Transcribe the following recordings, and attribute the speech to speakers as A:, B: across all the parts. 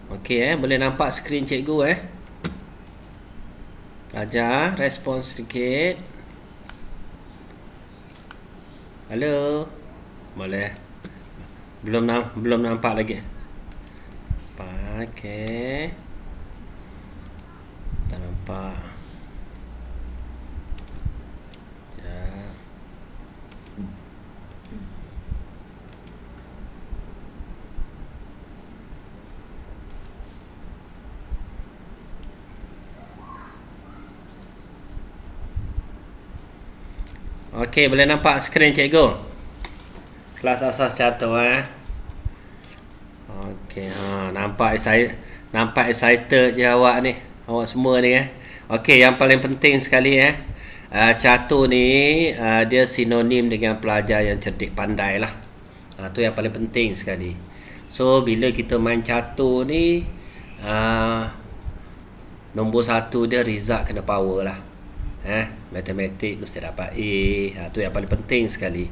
A: Okey boleh nampak skrin cikgu Pelajar respon sedikit. Halo. Boleh. Belum nampak lagi. Okey. Tak nampak. Sekejap. Okey, boleh nampak skrin cikgu? Kelas asas catur Okey, nampak excited je awak ni. Awak semua ni Okey, yang paling penting sekali catur ni dia sinonim dengan pelajar yang cerdik pandai lah. Tu yang paling penting sekali. So bila kita main catur ni nombor satu dia result kena power lah. Matematik mesti dapat A. Tu yang paling penting sekali.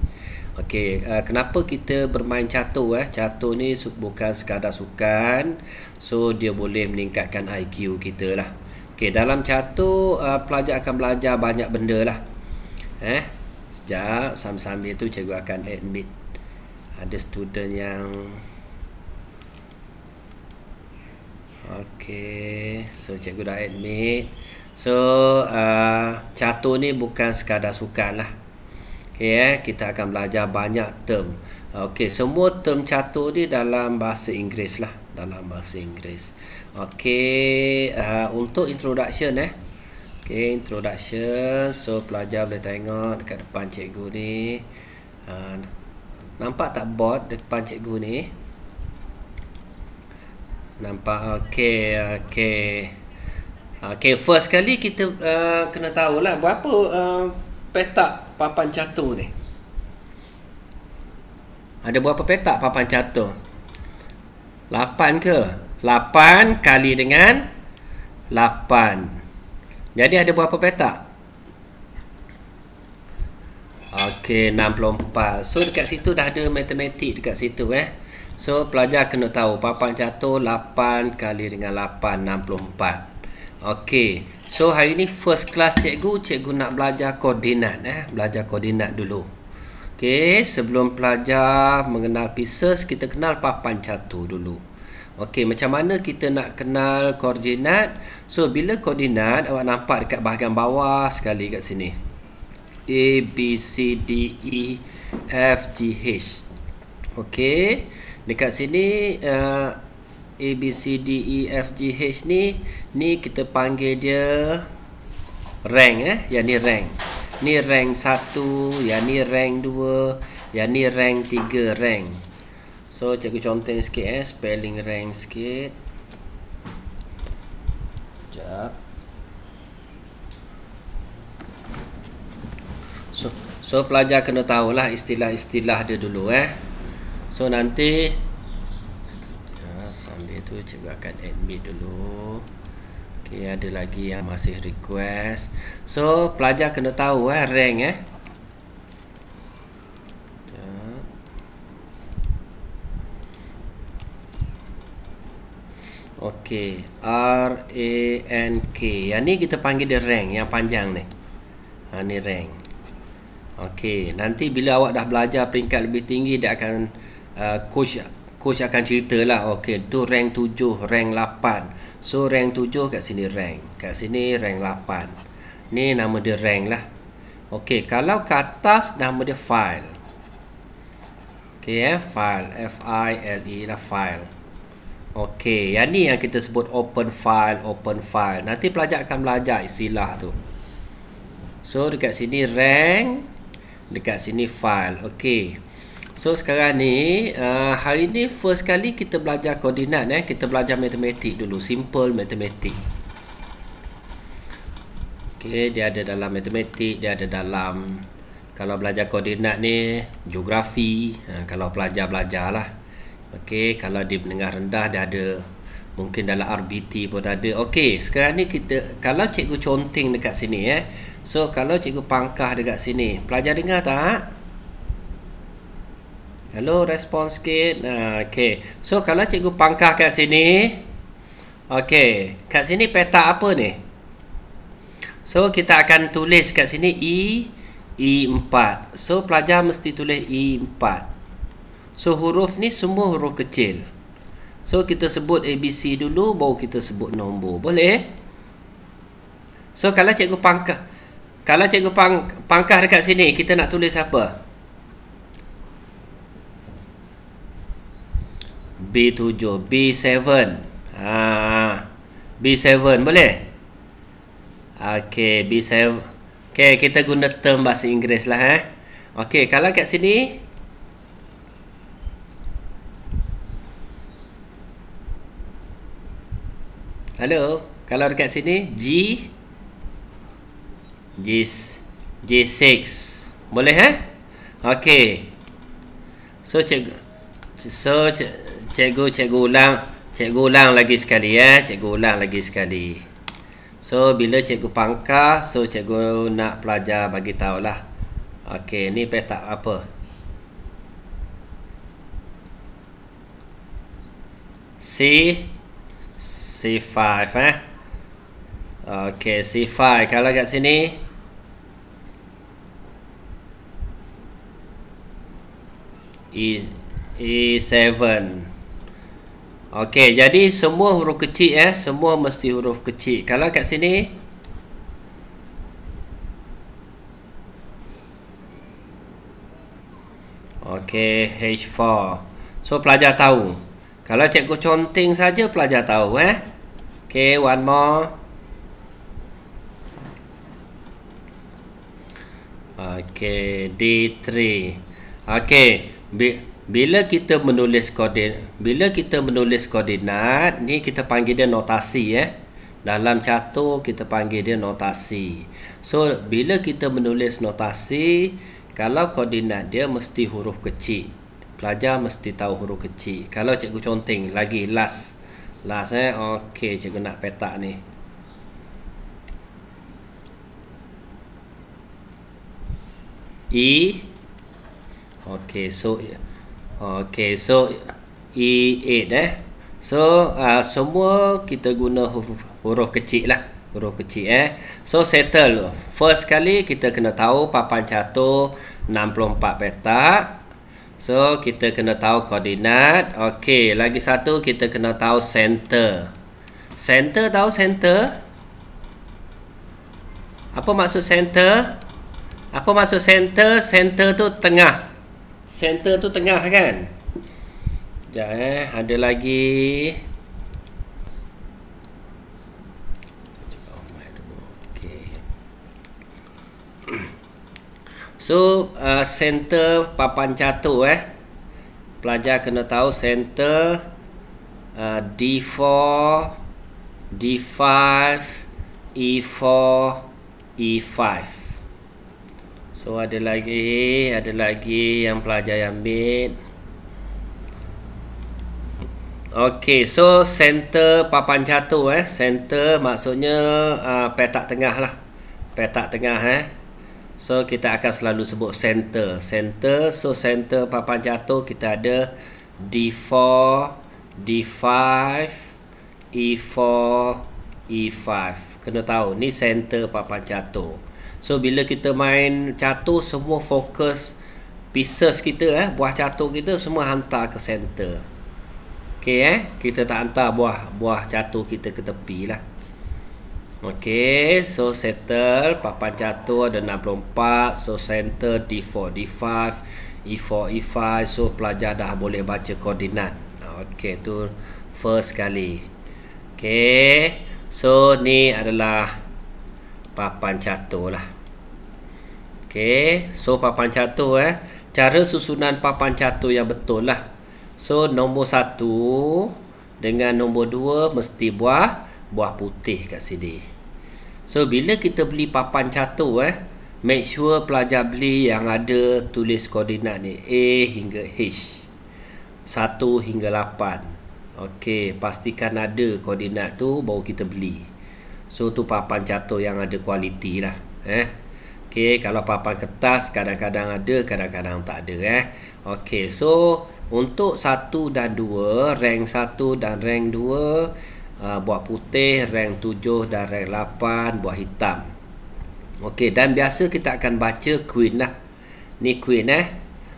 A: Okey, kenapa kita bermain catur Catur ni bukan sekadar sukan. So dia boleh meningkatkan IQ kita lah. Okey, dalam catur pelajar akan belajar banyak benda lah. Sekejap, sambil-sambil tu cikgu akan admit ada student yang okey, so cikgu dah admit. So catur ni bukan sekadar sukan lah. Okey, kita akan belajar banyak term. Okey, semua term catur ni dalam bahasa Inggeris lah, dalam bahasa Inggeris. Okey, untuk introduction Okey, introduction. So pelajar boleh tengok dekat depan cikgu ni. Nampak tak board depan cikgu ni? Nampak? Okey, first kali kita kena tahulah berapa petak papan catur ni. Ada berapa petak papan catur? 8 ke? 8 kali dengan 8. Jadi ada berapa petak? Okey, 64. So dekat situ dah ada matematik dekat situ So pelajar kena tahu papan catur 8 kali dengan 8, 64. Okey, so hari ni first class cikgu nak belajar koordinat belajar koordinat dulu. Okey, sebelum pelajar mengenal pieces, kita kenal papan catur dulu. Okey, macam mana kita nak kenal koordinat? So bila koordinat, awak nampak dekat bahagian bawah sekali kat sini. A, B, C, D, E, F, G, H. Okey, dekat sini A, B, C, D, E, F, G, H ni kita panggil dia rank yang ni rank. Ni rank 1, yang ni rank 2, yang ni rank 3 rank. So cikgu contoh sikit spelling rank sikit. Sekejap. So pelajar kena tahulah istilah-istilah dia dulu So nanti sambil tu cikgu akan admit dulu. Okey, ada lagi yang masih request. So pelajar kena tahu rank Okey, R A N K. Yang ni kita panggil dia rank, yang panjang ni. Ni rank. Okey, nanti bila awak dah belajar peringkat lebih tinggi, dia akan coach akan ceritalah. Okey, tu rank 7, rank 8. So rank 7 kat sini rank, kat sini rank 8. Ni nama dia rank lah. Okey, kalau ke atas nama dia file. Okey file, F I L E lah, file. Okey, yang ni yang kita sebut open file. Nanti pelajar akan belajar istilah tu. So dekat sini rank, dekat sini file. Okey. So sekarang ni hari ni first kali kita belajar koordinat kita belajar matematik dulu, simple matematik. Okey, dia ada dalam matematik, dia ada dalam, kalau belajar koordinat ni geografi, kalau pelajar belajarlah. Okey, kalau di menengah rendah dia ada, mungkin dalam RBT pun ada. Okey, sekarang ni kita, kalau cikgu conteng dekat sini so kalau cikgu pangkah dekat sini, pelajar dengar tak? Hello, respon sikit. Okey. So kalau cikgu pangkah kat sini, Okey, kat sini petak apa ni? So kita akan tulis kat sini E4. So pelajar mesti tulis E4. So huruf ni semua huruf kecil. So kita sebut ABC dulu, baru kita sebut nombor. Boleh? So kalau cikgu pangkah dekat sini, kita nak tulis apa? B7, B7. B7 boleh? Okey, B7. Okey, kita guna term bahasa Inggeris lah. Okey, kalau kat sini halo, kalau dekat sini G6. Boleh Okey. So cikgu ulang lagi sekali cikgu ulang lagi sekali. So bila cikgu pangkah, so cikgu nak pelajar bagi tahulah. Okey, ni petak apa? C5 Okey, C5. Kalau kat sini E7. Okey, jadi semua huruf kecil semua mesti huruf kecil. Kalau kat sini okey, H4. So pelajar tahu. Kalau cikgu conteng saja pelajar tahu Okey, one more. Okey, D3. Okey, bila kita menulis koordinat ni, kita panggil dia notasi dalam catur kita panggil dia notasi. So bila kita menulis notasi, kalau koordinat dia mesti huruf kecil, pelajar mesti tahu huruf kecil. Kalau cikgu conteng lagi last okey, cikgu nak petak ni. Okey, so E8 So semua kita guna huruf kecil lah, huruf kecil So settle. First kali kita kena tahu papan catur 64 petak. So kita kena tahu koordinat. Okey, lagi satu kita kena tahu center. Center, tahu center? Apa maksud center? Apa maksud center? Center tu tengah. Center tu tengah kan? Sekejap ada lagi. Okay. So center papan catur pelajar kena tahu center D4, D5, E4, E5. So ada lagi yang pelajar ambil. Okey, so center papan catur center maksudnya petak tengah lah. Petak tengah So kita akan selalu sebut center. So center papan catur kita ada D4, D5, E4, E5. Kena tahu ni center papan catur. So bila kita main catur, semua fokus pieces kita buah catur kita semua hantar ke center. Okey kita tak hantar buah catur kita ke tepi lah. Okey, so settle papan catur ada 64. So center D4, D5, E4, E5. So pelajar dah boleh baca koordinat. Okey, tu first kali. Okey, so ni adalah papan catur lah. Okey, so papan catur cara susunan papan catur yang betul lah. So nombor 1 dengan nombor 2 mesti buah putih kat sini. So bila kita beli papan catur make sure pelajar beli yang ada tulis koordinat ni A hingga H, 1 hingga 8. Okey, pastikan ada koordinat tu baru kita beli. So tu papan catur yang ada kualiti lah Okey, kalau papan kertas kadang-kadang ada, kadang-kadang tak ada Okey, so untuk 1 dan 2, rank 1 dan rank 2 buah putih, rank 7 dan rank 8 buah hitam. Okey, dan biasa kita akan baca queen lah. Ni queen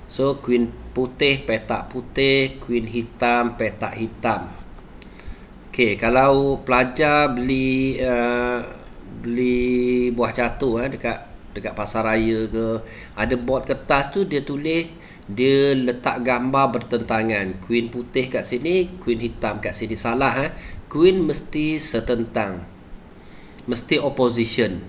A: So queen putih, petak putih, queen hitam, petak hitam. Okey, kalau pelajar beli buah catur dekat pasar raya ke, ada board kertas tu dia tulis, dia letak gambar bertentangan. Queen putih kat sini, queen hitam kat sini. Salah Queen mesti setentang. Mesti opposition.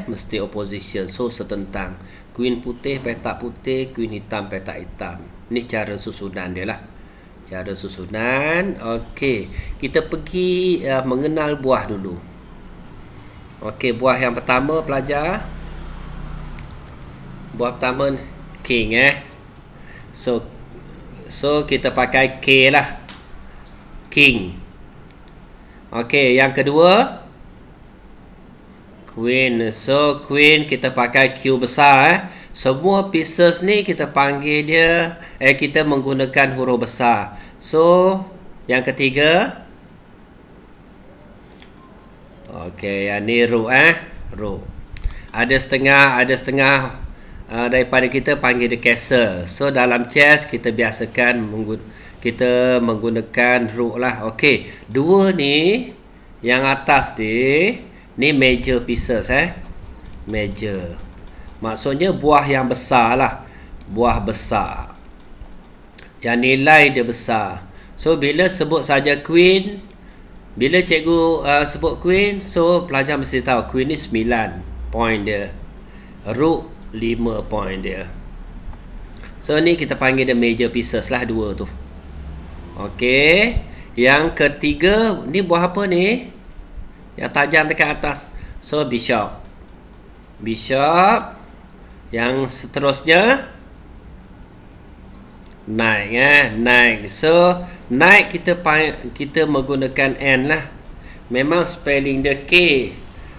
A: Mesti opposition. So setentang. Queen putih, petak putih, queen hitam, petak hitam. Ni cara susunan dia lah. Cara susunan. Okey, kita pergi mengenal buah dulu. Okey, buah yang pertama pelajar. Buah pertama king So kita pakai K lah. King. Okey, yang kedua queen. So queen kita pakai Q besar Semua pieces ni kita panggil dia kita menggunakan huruf besar. So yang ketiga, okey, yang ni rook rook. Ada setengah daripada kita panggil dia castle. So dalam chess kita biasakan kita menggunakan rook lah. Okey, dua ni yang atas ni major pieces major. Maksudnya buah yang besar lah. Buah besar. Yang nilai dia besar. So bila sebut saja queen, bila cikgu sebut queen, so pelajar mesti tahu queen ni 9 point dia. Rook 5 point dia. So ni kita panggil dia major pieces lah, dua tu. Okey, yang ketiga ni buah apa ni? Yang tajam dekat atas. So bishop. Bishop. Yang seterusnya knight knight. So knight kita menggunakan N lah. Memang spelling dia K,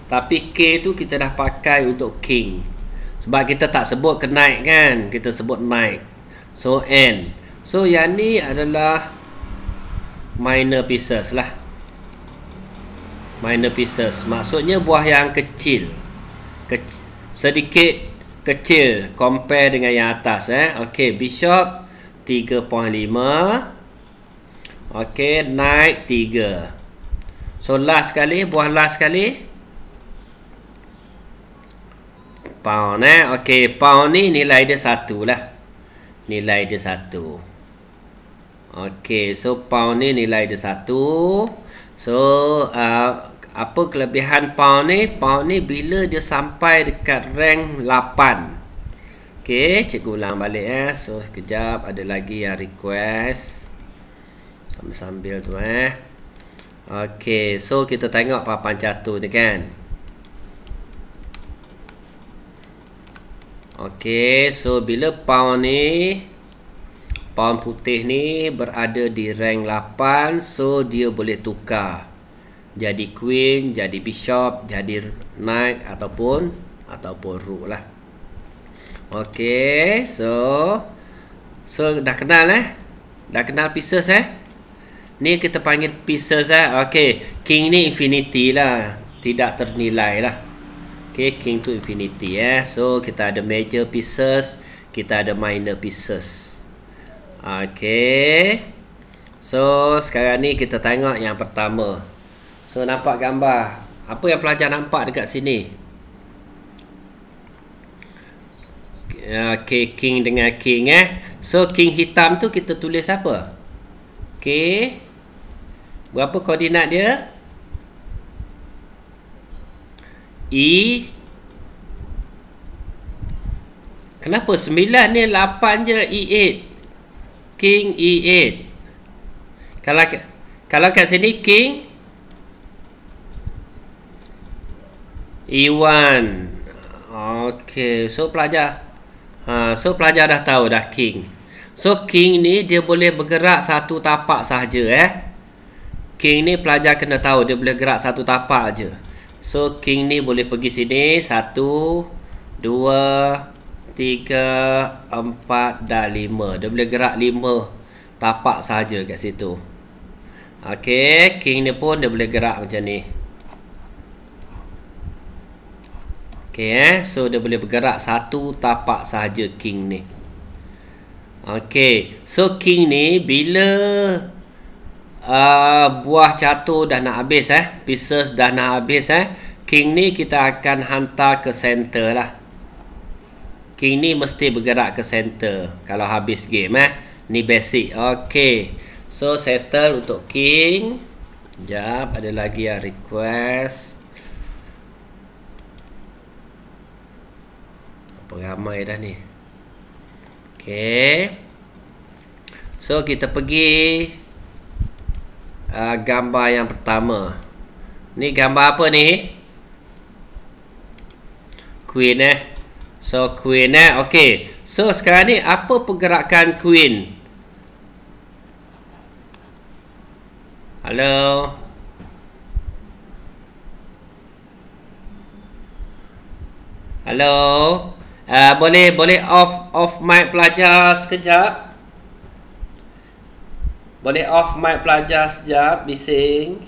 A: tapi K tu kita dah pakai untuk king. Sebab kita tak sebut ke knight kan, kita sebut knight. So N. So yang ni adalah minor pieces lah. Minor pieces maksudnya buah yang kecil. Sedikit kecil compare dengan yang atas Okey, bishop 3.5. Okey, knight 3. So last sekali, buah last sekali pawn Okey, pawn ni nilai dia 1 lah. Nilai dia 1. Okey, so pawn ni nilai dia 1. So apa kelebihan pawn ni? Pawn ni bila dia sampai dekat rank 8. Okey, cikgu ulang balik So sekejap, ada lagi yang request. Sambil-sambil tu Okey, so kita tengok papan catur ni kan. Okey, so bila pawn putih ni berada di rank 8, so dia boleh tukar jadi queen, jadi bishop, jadi knight ataupun rook lah. Okey, so dah kenal dah kenal pieces ni kita panggil pieces Okey, king ni infinity lah, tidak ternilai lah. Okey, king tu infinity So kita ada major pieces, kita ada minor pieces. Okey, so sekarang ni kita tengok yang pertama. So nampak gambar. Apa yang pelajar nampak dekat sini? Okey, king dengan king So king hitam tu kita tulis apa? Okey, berapa koordinat dia? E. Kenapa 9 ni 8 je? E8. King E8. Kalau kat sini king E1. Okey, so pelajar dah tahu dah king. So king ni dia boleh bergerak satu tapak sahaja King ni pelajar kena tahu dia boleh gerak satu tapak aja. So king ni boleh pergi sini 1, 2, 3, 4 dan 5. Dia boleh gerak 5 tapak sahaja kat situ. Okey, king ni pun dia boleh gerak macam ni. Okey, so dia boleh bergerak satu tapak sahaja king ni. Okey, so king ni bila buah catur dah nak habis pieces dah nak habis king ni kita akan hantar ke center lah. King ni mesti bergerak ke center kalau habis game ni basic. Okey, so settle untuk king. Sekejap, ada lagi yang request. Apa ramai dah ni. Okey, so kita pergi gambar yang pertama. Ni gambar apa ni? Queen So queen okey. So sekarang ni apa pergerakan queen? Halo. Halo. Boleh off mic pelajar sekejap? Boleh off mic pelajar sekejap, bising.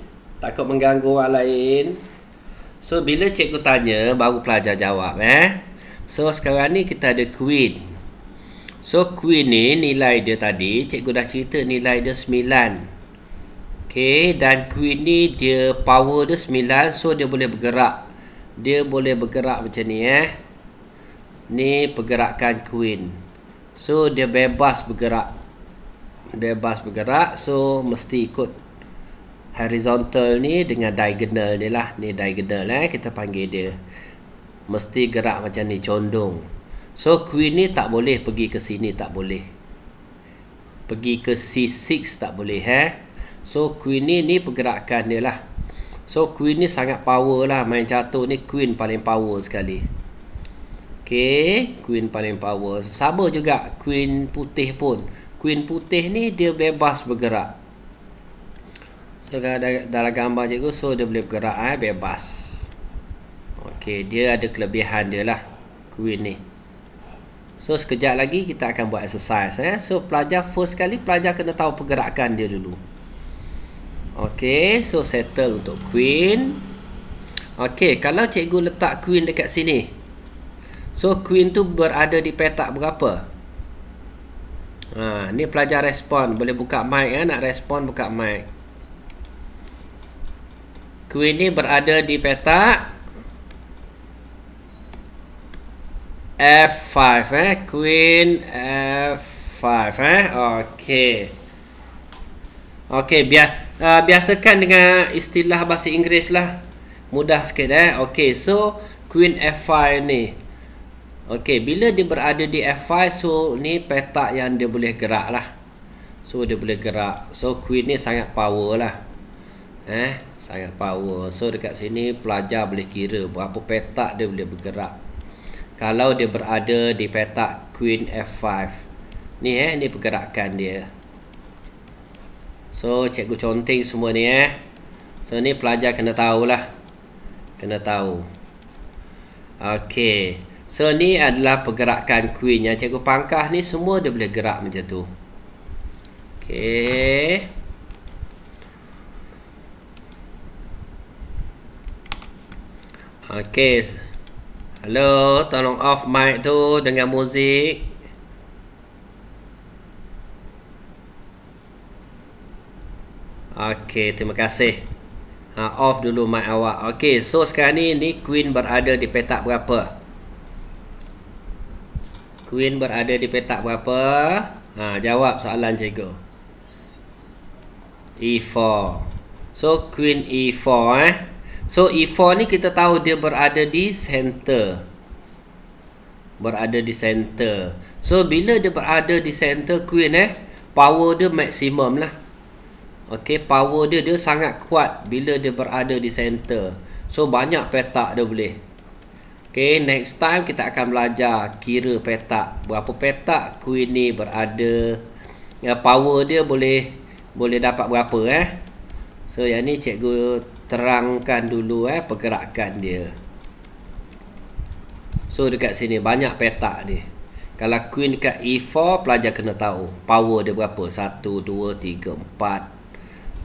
A: Takut mengganggu orang lain. So bila cikgu tanya baru pelajar jawab So sekarang ni kita ada queen. So queen ni nilai dia tadi cikgu dah cerita nilai dia 9. Okey, dan queen ni dia power dia 9, so dia boleh bergerak. Dia boleh bergerak macam ni Ni pergerakan queen. So dia bebas bergerak. Bebas bergerak, so mesti ikut horizontal ni dengan diagonal ni lah. Ni diagonal kita panggil dia. Mesti gerak macam ni, condong. So queen ni tak boleh pergi ke sini, tak boleh. Pergi ke C6 tak boleh So queen ni pergerakan dia lah. So queen ni sangat power lah. Main catur ni queen paling power sekali. Okey, queen paling power. Sama juga queen putih pun. Queen putih ni dia bebas bergerak. So dalam gambar cikgu, so dia boleh bergerak bebas. Okey, dia ada kelebihan dia lah queen ni. So sekejap lagi kita akan buat exercise So pelajar first kali pelajar kena tahu pergerakan dia dulu. Okey, so settle untuk queen. Okey, kalau cikgu letak queen dekat sini, so queen tu berada di petak berapa? Ni pelajar respon. Boleh buka mic nak respon buka mic. Queen ni berada di petak F5 Queen F5 Okey. Okey, biasakan dengan istilah bahasa Inggeris lah. Mudah sikit Okey, so Queen F5 ni. Okey, bila dia berada di F5, so ni petak yang dia boleh gerak lah. So dia boleh gerak. So Queen ni sangat power lah. Sangat power. So dekat sini pelajar boleh kira berapa petak dia boleh bergerak. Kalau dia berada di petak Queen F5. Ni ni pergerakan dia. So cikgu conteng semua ni So ni pelajar kena tahulah. Kena tahu. Okey. So ni adalah pergerakan queen. Yang cikgu pangkah ni semua dia boleh gerak macam tu. Okey. Okey. Halo, tolong off mic tu dengan muzik. Okey, terima kasih. Off dulu mic awak. Okey, so sekarang ni queen berada di petak berapa? Queen berada di petak berapa? Jawab soalan cikgu. E4. So queen E4 So E4 ni kita tahu dia berada di center. Berada di center. So bila dia berada di center queen power dia maksimum lah. Okey, power dia sangat kuat bila dia berada di center. So banyak petak dia boleh. Okey, next time kita akan belajar kira petak. Berapa petak queen ni berada. Power dia boleh dapat berapa So yang ni cikgu terangkan dulu pergerakan dia. So dekat sini banyak petak ni. Kalau queen dekat E4 pelajar kena tahu power dia berapa. 1, 2, 3, 4.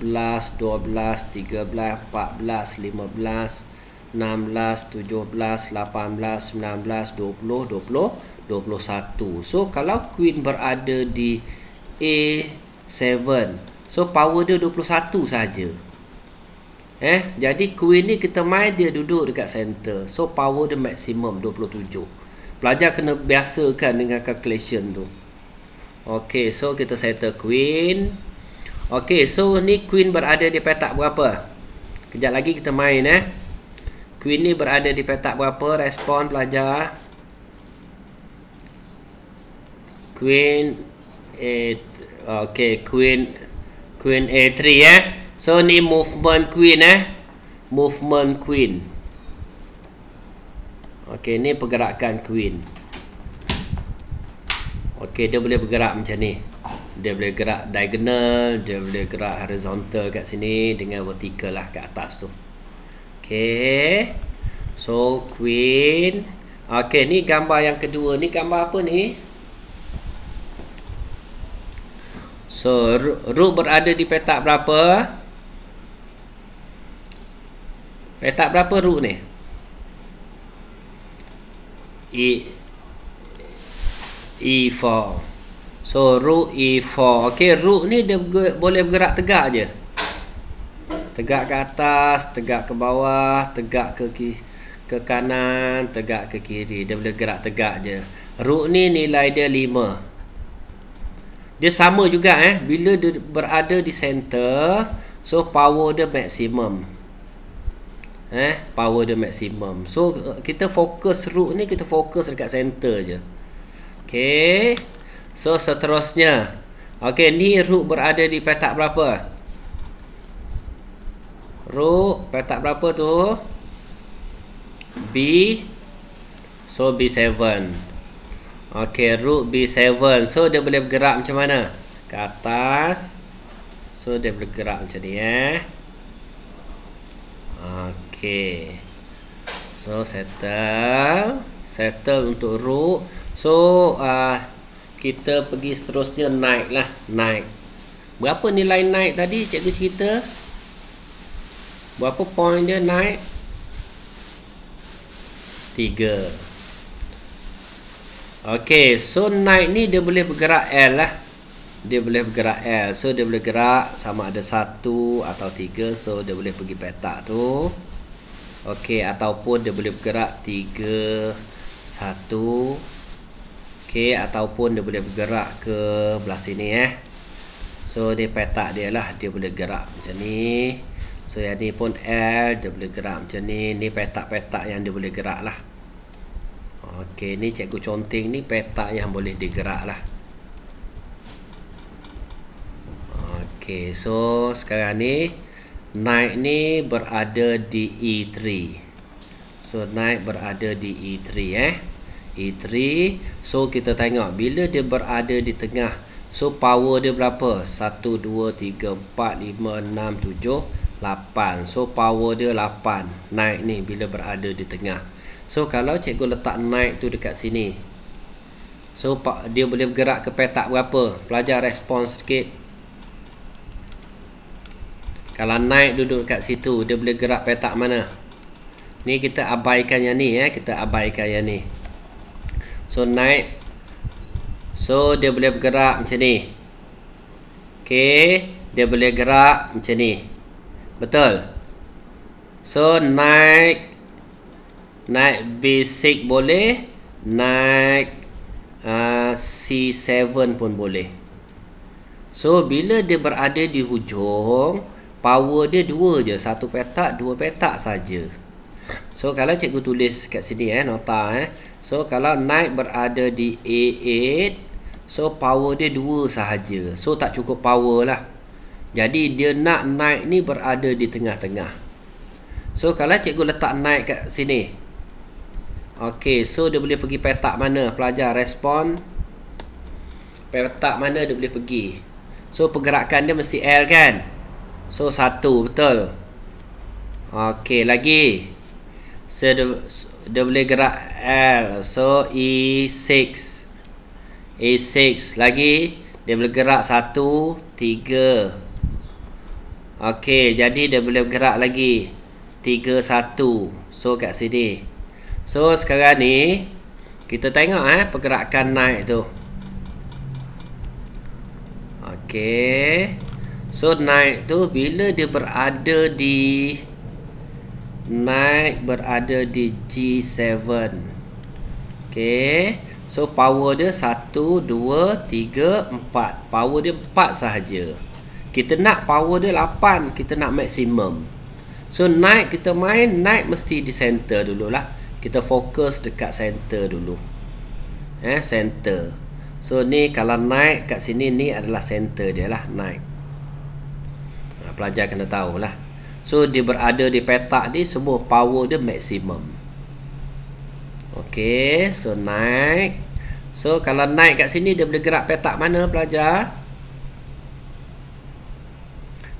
A: 11, 12, 13, 14, 15, 16, 17, 18, 19, 20, 20, 21. So kalau queen berada di A7, so power dia 21 saja. Jadi queen ni kita main, dia duduk dekat center. So power dia maksimum 27. Pelajar kena biasakan dengan calculation tu. Okey, so kita settle queen. Okey, so ni queen berada di petak berapa? Kejap lagi kita main Queen ni berada di petak berapa? Respon pelajar. Queen okey, queen A3 So ni movement queen movement queen. Okey, ni pergerakan queen. Okey, dia boleh bergerak macam ni. Dia boleh gerak diagonal, dia boleh gerak horizontal kat sini dengan vertical lah kat atas tu. Okey. So queen. Okey, ni gambar yang kedua. Ni gambar apa ni? So rook berada di petak berapa? Petak berapa rook ni? E4. So rook E4. Okey, rook ni dia boleh bergerak tegak je. Tegak ke atas, tegak ke bawah, tegak ke kanan, tegak ke kiri. Dia boleh gerak tegak je. Rook ni nilai dia 5. Dia sama juga bila dia berada di center, so power dia maksimum. Power dia maksimum. So kita fokus rook ni, kita fokus dekat center je. Okey. So seterusnya. Okey, ni rook berada di petak berapa? Rook petak berapa tu? B. So B7. Okey, rook B7. So dia boleh bergerak macam mana? Ke atas. So dia boleh bergerak macam ni Okey. So settle untuk rook. So kita pergi seterusnya naik lah. Naik. Berapa nilai naik tadi cikgu cerita? Berapa point dia naik? 3. Okey, so naik ni dia boleh bergerak L lah. Dia boleh bergerak L. So dia boleh gerak sama ada 1 atau 3. So dia boleh pergi petak tu. Okey, ataupun dia boleh bergerak 3, 1. Okey, ataupun dia boleh bergerak ke belah sini So ni petak dia lah. Dia boleh gerak macam ni. So yang ni pun L, dia boleh gerak macam ni. Ni petak-petak yang dia boleh gerak lah. Okey, ni cikgu conteng ni petak yang boleh digerak lah. Okey, so sekarang ni naik ni berada di E3. So naik berada di E3 E3. So kita tengok bila dia berada di tengah, so power dia berapa? 1, 2, 3, 4, 5, 6, 7, 8. So power dia 8. Naik ni bila berada di tengah. So kalau cikgu letak naik tu dekat sini, so dia boleh bergerak ke petak berapa? Pelajar respons sikit. Kalau naik duduk kat situ, dia boleh gerak petak mana? Ni kita abaikan yang ni kita abaikan yang ni. So naik. So dia boleh bergerak macam ni. Okey, dia boleh gerak macam ni. Betul. So naik B6 boleh, naik C7 pun boleh. So bila dia berada di hujung, power dia dua je, satu petak, dua petak saja. So kalau cikgu tulis kat sini nota So kalau naik berada di A8, so power dia dua sahaja. So tak cukup power lah. Jadi dia nak naik ni berada di tengah-tengah. So kalau cikgu letak naik kat sini, okey, so dia boleh pergi petak mana? Pelajar respon. Petak mana dia boleh pergi? So pergerakan dia mesti L kan? So 1, betul. Okey, lagi. So dia boleh gerak L. So E6. E6 lagi. Dia boleh gerak 1, 3. Okey, jadi dia boleh gerak lagi 3, 1. So kat sini. So sekarang ni kita tengok pergerakan naik tu. Okey. So naik tu bila dia berada di G7. Okey. So power dia 1, 2, 3, 4. Power dia 4 sahaja. Kita nak power dia 8, kita nak maksimum. So naik kita main, naik mesti di center dululah. Kita fokus dekat center dulu. Center. So ni kalau naik kat sini, ni adalah center dia lah, naik. Pelajar kena tahulah. So dia berada di petak ni, semua power dia maksimum. Okey, so naik. So kalau naik kat sini, dia boleh gerak petak mana pelajar?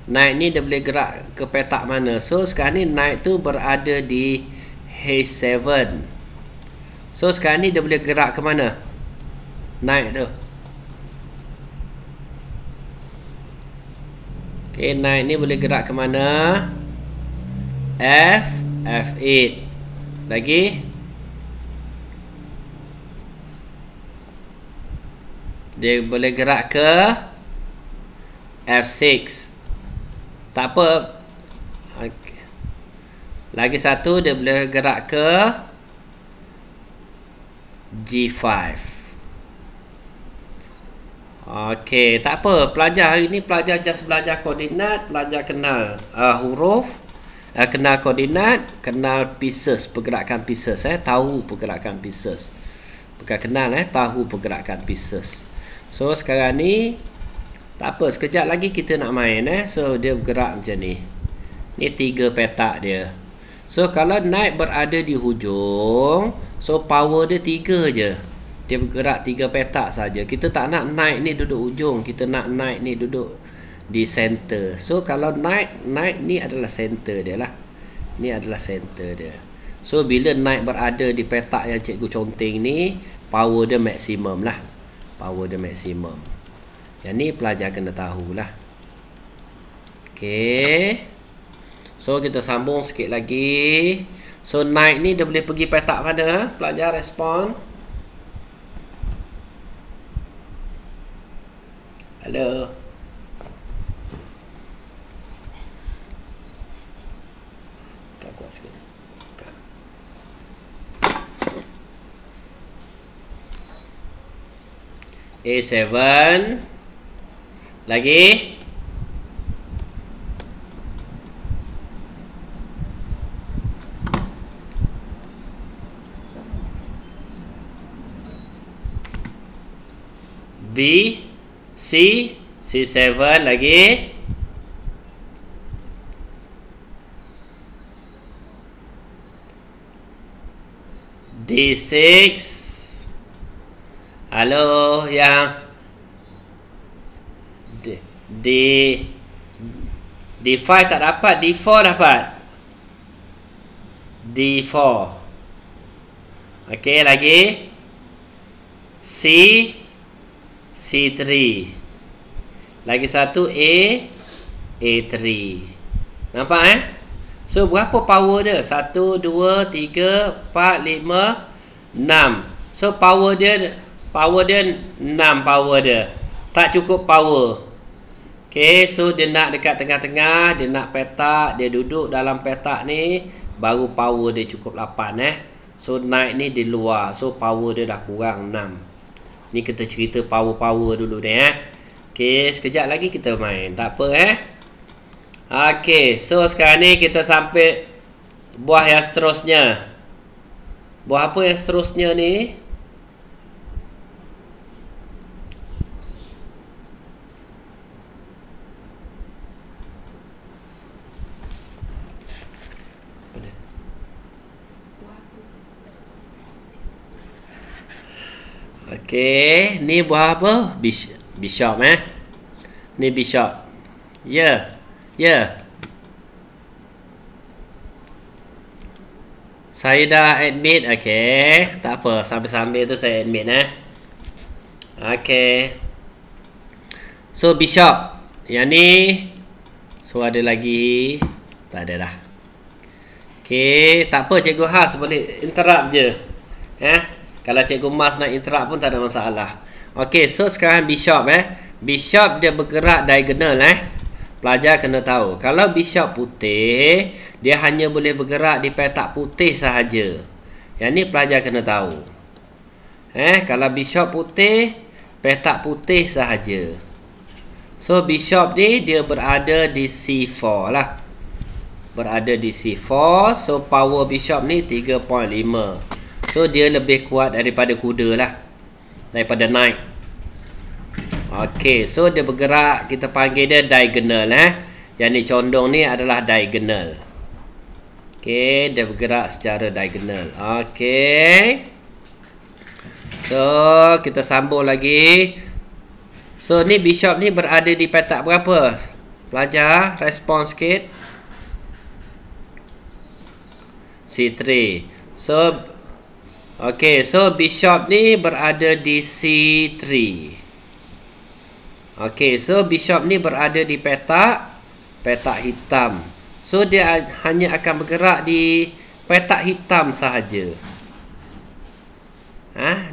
A: Naik ni dia boleh gerak ke petak mana? So sekarang ni naik tu berada di H7. So sekarang ni dia boleh gerak ke mana? Naik tu. Okey, naik ni boleh gerak ke mana? F8. Lagi? Dia boleh gerak ke F6. Tak apa. Okay. Lagi satu, dia boleh gerak ke G5. Okey, tak apa. Pelajar hari ni pelajar just belajar koordinat, pelajar kenal huruf, kenal koordinat, kenal pieces, pergerakan pieces, tahu pergerakan pieces. Bukan kenal, tahu pergerakan pieces. So sekarang ni tak apa, sekejap lagi kita nak main So dia bergerak macam ni. Ni 3 petak dia. So kalau naik berada di hujung, so power dia 3 je. Dia bergerak 3 petak saja. Kita tak nak naik ni duduk hujung, kita nak naik ni duduk di center. So kalau naik ni adalah center dia lah. Ni adalah center dia. So bila naik berada di petak yang cikgu conteng ni, power dia maksimum lah. Power dia maksimum. Yang ni pelajar kena tahulah. Okey. So kita sambung sikit lagi. So naik ni dia boleh pergi petak mana? Pelajar respon. Hello. Tak kuat sikit. A7. Lagi. B, C, C7 lagi. D6. Halo yang D5 tak dapat, D4 dapat. D4. Okey, lagi. C, C3. Lagi satu A, A3. Nampak So berapa power dia? 1, 2, 3, 4, 5, 6. So power dia Power dia 6 power dia. Tak cukup power. Okay, so dia nak dekat tengah-tengah, dia nak petak, dia duduk dalam petak ni, baru power dia cukup 8 So naik ni di luar, so power dia dah kurang 6. Ni kita cerita power-power dulu ni Okay, sekejap lagi kita main, tak apa Okay, so sekarang ni kita sampai buah yang seterusnya. Buah apa yang seterusnya ni? Okey, ni buah apa? Bishop Ni bishop. Ya. Saya dah admit, okey. Tak apa, sambil-sambil tu saya admit Okey. So bishop. Yang ni so ada lagi. Tak ada dah. Okey, tak apa Cikgu Has boleh interrupt je. Kalau Cikgu Mas nak interrupt pun tak ada masalah. Okey, so sekarang bishop Bishop dia bergerak diagonal Pelajar kena tahu. Kalau bishop putih, dia hanya boleh bergerak di petak putih sahaja. Yang ni pelajar kena tahu. Kalau bishop putih, petak putih sahaja. So bishop ni dia berada di C4 lah. Berada di C4. So power bishop ni 3.5. So dia lebih kuat daripada kuda lah, daripada knight. Okey, so dia bergerak, kita panggil dia diagonal Yang ni condong ni adalah diagonal. Okey, dia bergerak secara diagonal. Okey. So kita sambung lagi. So ni bishop ni berada di petak berapa? Pelajar respon sikit. C3. So okey, so bishop ni berada di C3. Okey, so bishop ni berada di petak hitam. So dia hanya akan bergerak di petak hitam sahaja.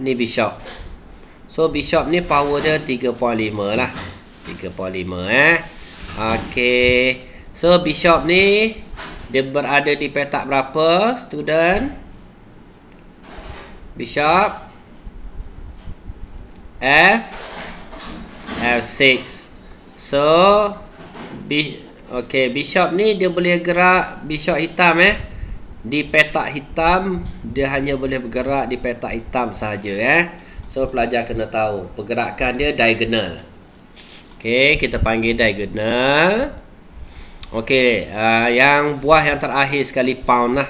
A: Ni bishop. So bishop ni power dia 3.5 lah. 3.5 Okey. So bishop ni dia berada di petak berapa, student? Bishop F6. So bishop ni dia boleh gerak, bishop hitam di petak hitam, dia hanya boleh bergerak di petak hitam sahaja So pelajar kena tahu pergerakan dia diagonal. Okey, kita panggil diagonal. Okey, yang buah yang terakhir sekali pound lah.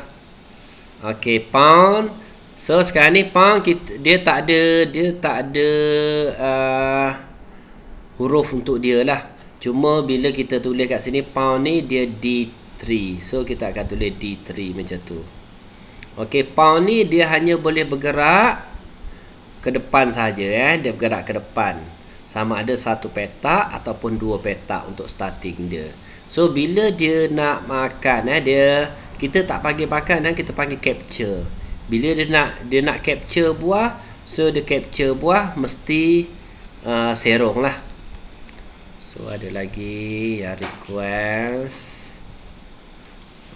A: Okey, pound. So sekarang ni pound dia tak ada huruf untuk dia lah. Cuma bila kita tulis kat sini pound ni dia D3. So kita akan tulis D3 macam tu. Okey, pound ni dia hanya boleh bergerak ke depan saja dia bergerak ke depan. Sama ada satu petak ataupun dua petak untuk starting dia. So bila dia nak makan kita tak panggil makan kita panggil capture. Bila dia nak capture buah, so dia capture buah mesti serong lah. So ada lagi yang request.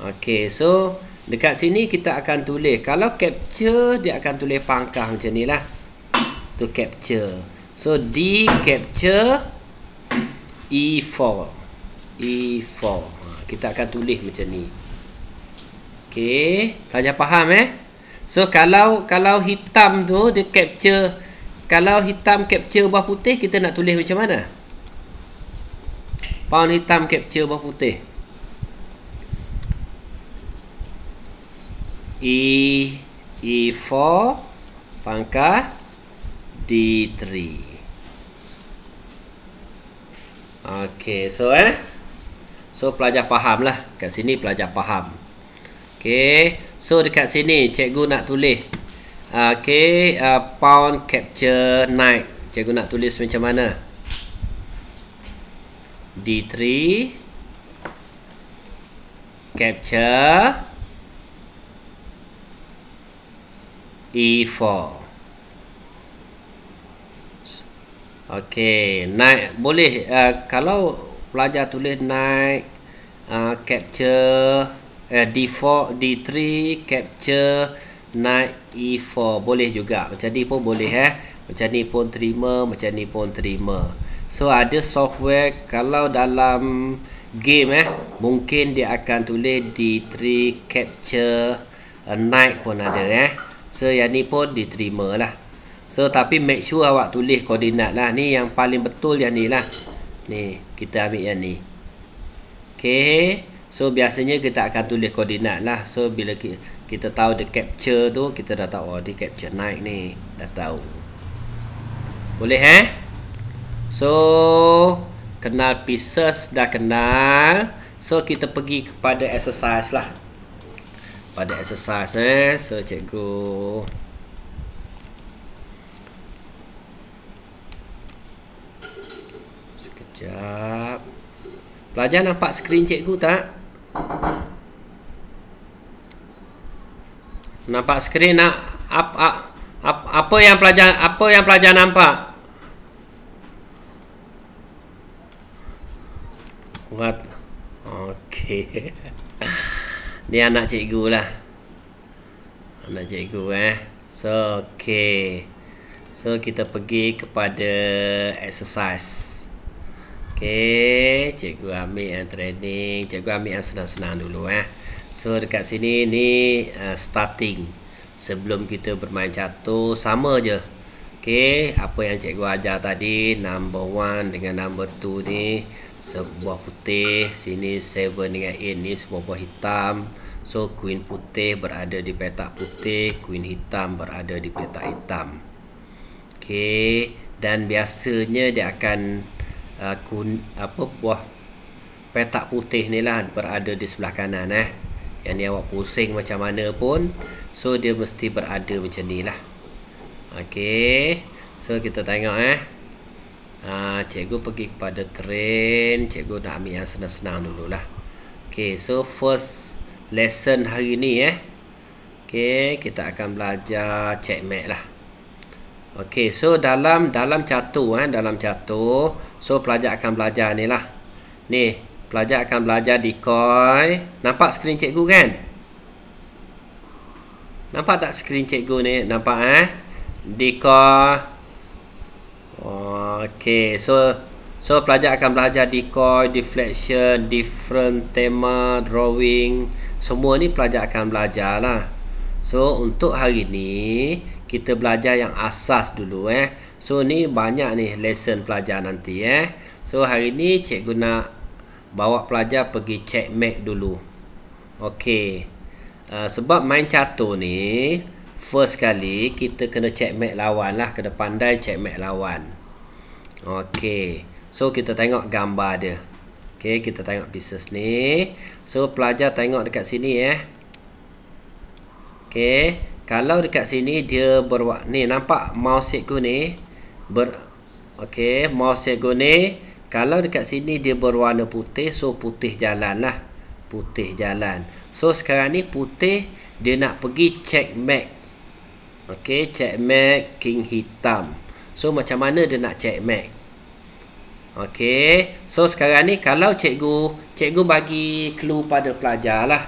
A: Okey, so dekat sini kita akan tulis, kalau capture dia akan tulis pangkah macam ni lah. Tu capture. So D capture E4. Kita akan tulis macam ni. Okey, pelajar faham So kalau hitam tu dia capture, kalau hitam capture buah putih, kita nak tulis macam mana? Pound hitam capture buah putih. E4 pangkah D3. Okey, so pelajar faham lah. Kat sini pelajar faham. Okey, so dekat sini cikgu nak tulis pound capture knight. Cikgu nak tulis macam mana? D3 capture E4. Okey, naik boleh kalau pelajar tulis naik capture D4 D3 capture naik E4 boleh juga. Macam ni pun boleh Macam ni pun terima, macam ni pun terima. So ada software kalau dalam game mungkin dia akan tulis D3 capture naik pun ada So yang ni pun diterima lah. So tapi make sure awak tulis koordinat lah. Ni yang paling betul yang ni lah. Ni kita ambil yang ni. Okay. So biasanya kita akan tulis koordinat lah. So bila kita tahu dia capture tu, kita dah tahu dia capture naik ni. Dah tahu. Boleh So kenal pieces dah kenal. So kita pergi kepada exercise lah. Pada exercise So cikgu sekejap. Pelajar nampak skrin cikgu tak? Nampak skrin nak apa yang pelajar nampak? What? Okey. Ni anak cikgu lah. Anak cikgu So okey. So kita pergi kepada exercise. Okey, cikgu ambil yang training, cikgu ambil yang senang-senang dulu So dekat sini ni starting. Sebelum kita bermain catur sama je. Okey, apa yang cikgu ajar tadi, number 1 dengan number 2 ni sebuah putih, sini 7 dengan 8 ni sebuah buah hitam. So queen putih berada di petak putih, queen hitam berada di petak hitam. Okey, dan biasanya dia akan buah petak putih ni lah berada di sebelah kanan Yang ni awak pusing macam mana pun, so dia mesti berada macam ni lah. Okey, so kita tengok cikgu pergi kepada train. Cikgu nak ambil yang senang-senang dululah. Okey, so first lesson hari ni Okey, kita akan belajar checkmate lah. Okey, so dalam catur dalam catur, so pelajar akan belajar ni lah. Ni, pelajar akan belajar decoy. Nampak skrin cikgu kan? Nampak tak skrin cikgu ni? Nampak decoy. Okey, so pelajar akan belajar decoy, deflection, different tema, drawing. Semua ni pelajar akan belajar lah. So untuk hari ni kita belajar yang asas dulu So ni banyak ni lesson pelajar nanti So hari ni cikgu nak bawa pelajar pergi checkmate dulu. Okey. Sebab main catur ni first kali kita kena checkmate lawan lah, kena pandai checkmate lawan. Okey. So kita tengok gambar dia. Okey, kita tengok pieces ni. So pelajar tengok dekat sini Okey. Kalau dekat sini dia ni nampak mouse cikgu ni Okey, mouse cikgu ni kalau dekat sini dia berwarna putih, so putih jalan lah. Putih jalan. So sekarang ni putih dia nak pergi checkmate. Okey, checkmate king hitam. So macam mana dia nak checkmate? Okey, so sekarang ni kalau cikgu bagi clue pada pelajar lah.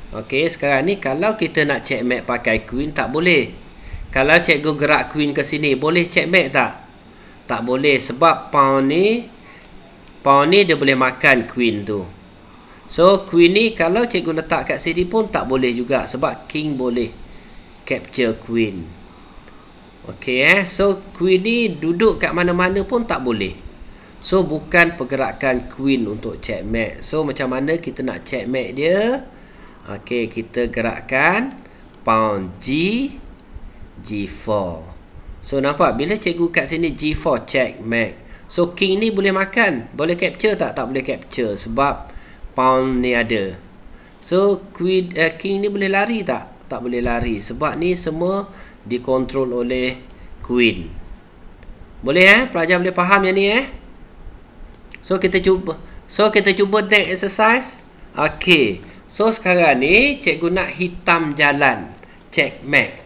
A: Okey, sekarang ni kalau kita nak checkmate pakai queen tak boleh. Kalau cikgu gerak queen ke sini, boleh checkmate tak? Tak boleh, sebab pawn ni dia boleh makan queen tu. So queen ni kalau cikgu letak kat sini pun tak boleh juga, sebab king boleh capture queen. Okey so queen ni duduk kat mana-mana pun tak boleh. So bukan pergerakan queen untuk checkmate. So macam mana kita nak checkmate dia? Okey, kita gerakkan pawn G4. So nampak bila cikgu kat sini G4 checkmate. So king ni boleh makan, boleh capture tak? Tak boleh capture sebab pawn ni ada. So queen king ni boleh lari tak? Tak boleh lari sebab ni semua dikontrol oleh queen. Boleh pelajar boleh faham yang ni So kita cuba. So kita cuba next exercise. Okey. So sekarang ni cikgu nak hitam jalan. Checkmate.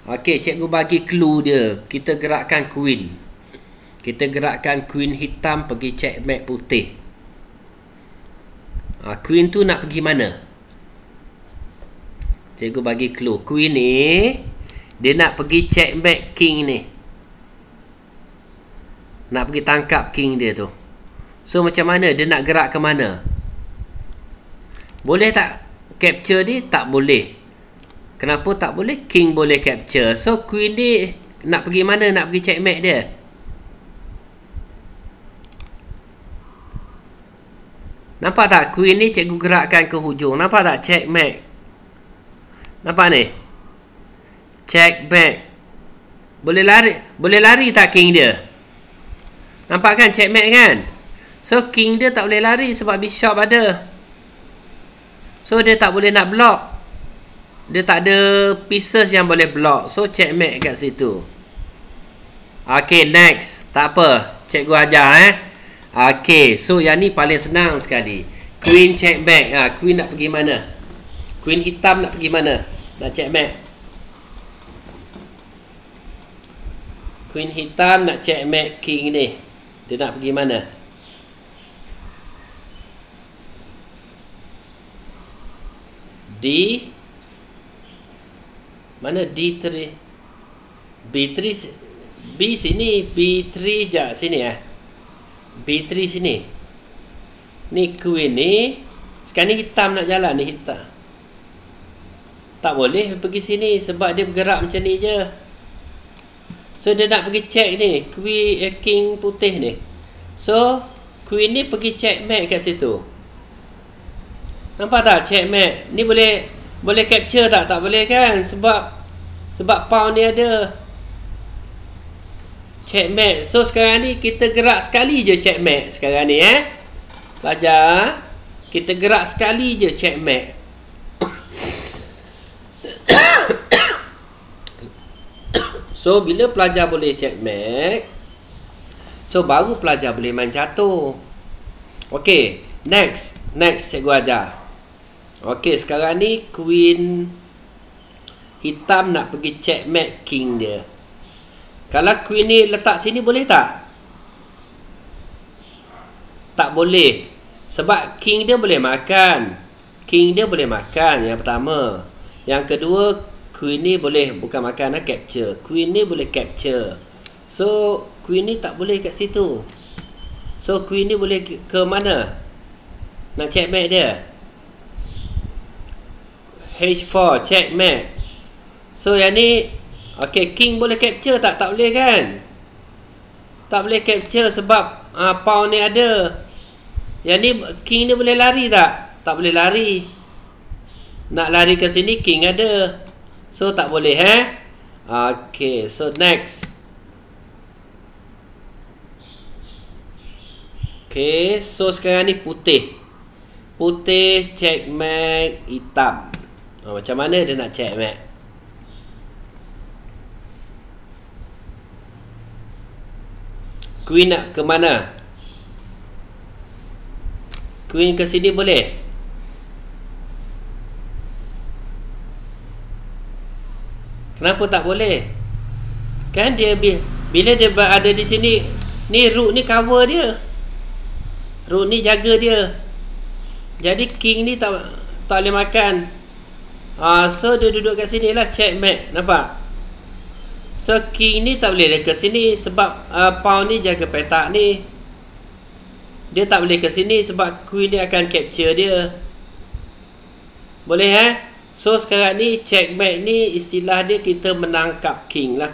A: Okey, cikgu bagi clue dia. Kita gerakkan queen. Kita gerakkan queen hitam pergi checkmate putih. Queen tu nak pergi mana? Cikgu bagi clue. Queen ni dia nak pergi checkmate king ni. Nak pergi tangkap king dia tu. So macam mana? Dia nak gerak ke mana? Boleh tak capture dia? Tak boleh. Kenapa tak boleh? King boleh capture. So queen ni nak pergi mana? Nak pergi checkmate dia. Nampak tak? Queen ni cikgu gerakkan ke hujung. Nampak tak? Checkmate. Nampak ni? Checkmate. Boleh lari tak king dia? Nampak kan? Checkmate kan? So king dia tak boleh lari sebab bishop ada. So dia tak boleh nak block. Dia tak ada pieces yang boleh block. So checkmate kat situ. Okay, next. Tak apa. Cikgu ajar Okay, so yang ni paling senang sekali. Queen checkmate. Queen nak pergi mana? Queen hitam nak pergi mana? Nak checkmate. Queen hitam nak checkmate king ni. Dia nak pergi mana? D. Mana D3? B3. B sini. B3 je sini B3 sini. Ni queen ni. Sekarang ni hitam nak jalan ni hitam. Tak boleh pergi sini sebab dia bergerak macam ni je. So dia nak pergi check ni. Queen king putih ni. So queen ni pergi checkmate kat situ. Nampak tak checkmate? Ni boleh capture tak? Tak boleh kan? Sebab pawn ni ada. Checkmate. So sekarang ni kita gerak sekali je checkmate. Sekarang ni pelajar, kita gerak sekali je checkmate. So bila pelajar boleh checkmate, so baru pelajar boleh main catur. Okay, next cikgu ajar. Okay, sekarang ni queen hitam nak pergi checkmate king dia. Kalau queen ni letak sini boleh tak? Tak boleh. Sebab king dia boleh makan. King dia boleh makan yang pertama. Yang kedua, queen ni boleh bukan makan, capture. Queen ni boleh capture. So queen ni tak boleh kat situ. So queen ni boleh ke mana? Nak checkmate dia. H4 checkmate. So yang ni okay, king boleh capture tak? Tak boleh kan? Tak boleh capture sebab pawn ni ada. Yang ni king ni boleh lari tak? Tak boleh lari. Nak lari ke sini king ada. So tak boleh Okay, so next. Okay, so sekarang ni putih. Putih checkmate hitam. Macam mana dia nak checkmate? Queen nak ke mana? Queen ke sini boleh? Kenapa tak boleh? Kan dia bila dia ada di sini, ni rook ni cover dia. Rook ni jaga dia. Jadi king ni tak boleh makan. So dia duduk kat sini lah, checkmate. Nampak? So king ni tak boleh ke sini sebab pawn ni jaga petak ni. Dia tak boleh ke sini sebab queen ni akan capture dia. Boleh So sekarang ni checkmate ni istilah dia kita menangkap king lah.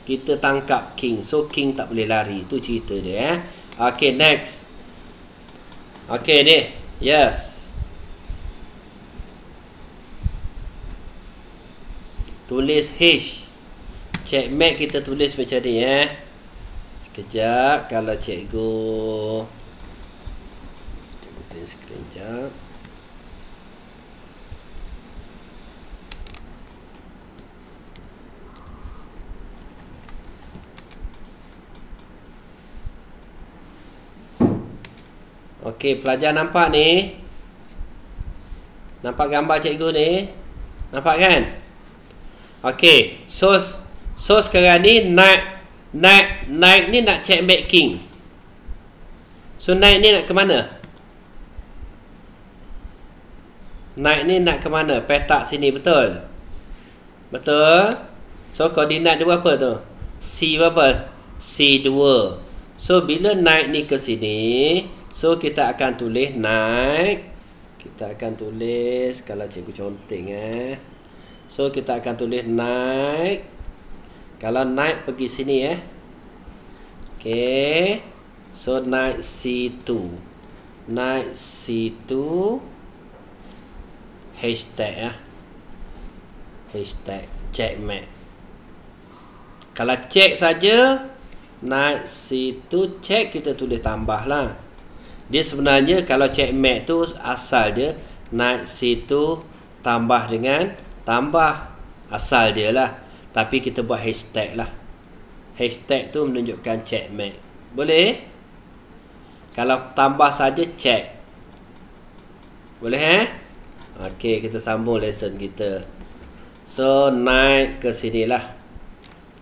A: Kita tangkap king. So king tak boleh lari. Itu cerita dia Okay, next. Okay ni. Yes. Tulis H. Checkmate kita tulis macam ni Sekejap. Kalau cikgu print screen sekejap. Okey, pelajar nampak ni? Nampak gambar cikgu ni? Nampak kan? Okey, so sekarang ni Naik ni nak checkmate king. So naik ni nak ke mana? Naik ni nak ke mana? Petak sini, betul? Betul? So koordinat dia berapa tu? C berapa? C2. So bila naik ni ke sini, so kita akan tulis naik. Kita akan tulis, kalau cikgu conteng so kita akan tulis naik. Kalau naik pergi sini okay. So naik C2. Naik C2 hashtag hashtag checkmate. Kalau check saja naik C2 check, kita tulis tambah lah. Dia sebenarnya kalau checkmate tu asal dia naik C2 tambah dengan tambah, asal dia lah. Tapi kita buat hashtag lah. Hashtag tu menunjukkan checkmate. Boleh? Kalau tambah saja check. Boleh Okey, kita sambung lesson kita. So naik ke sinilah.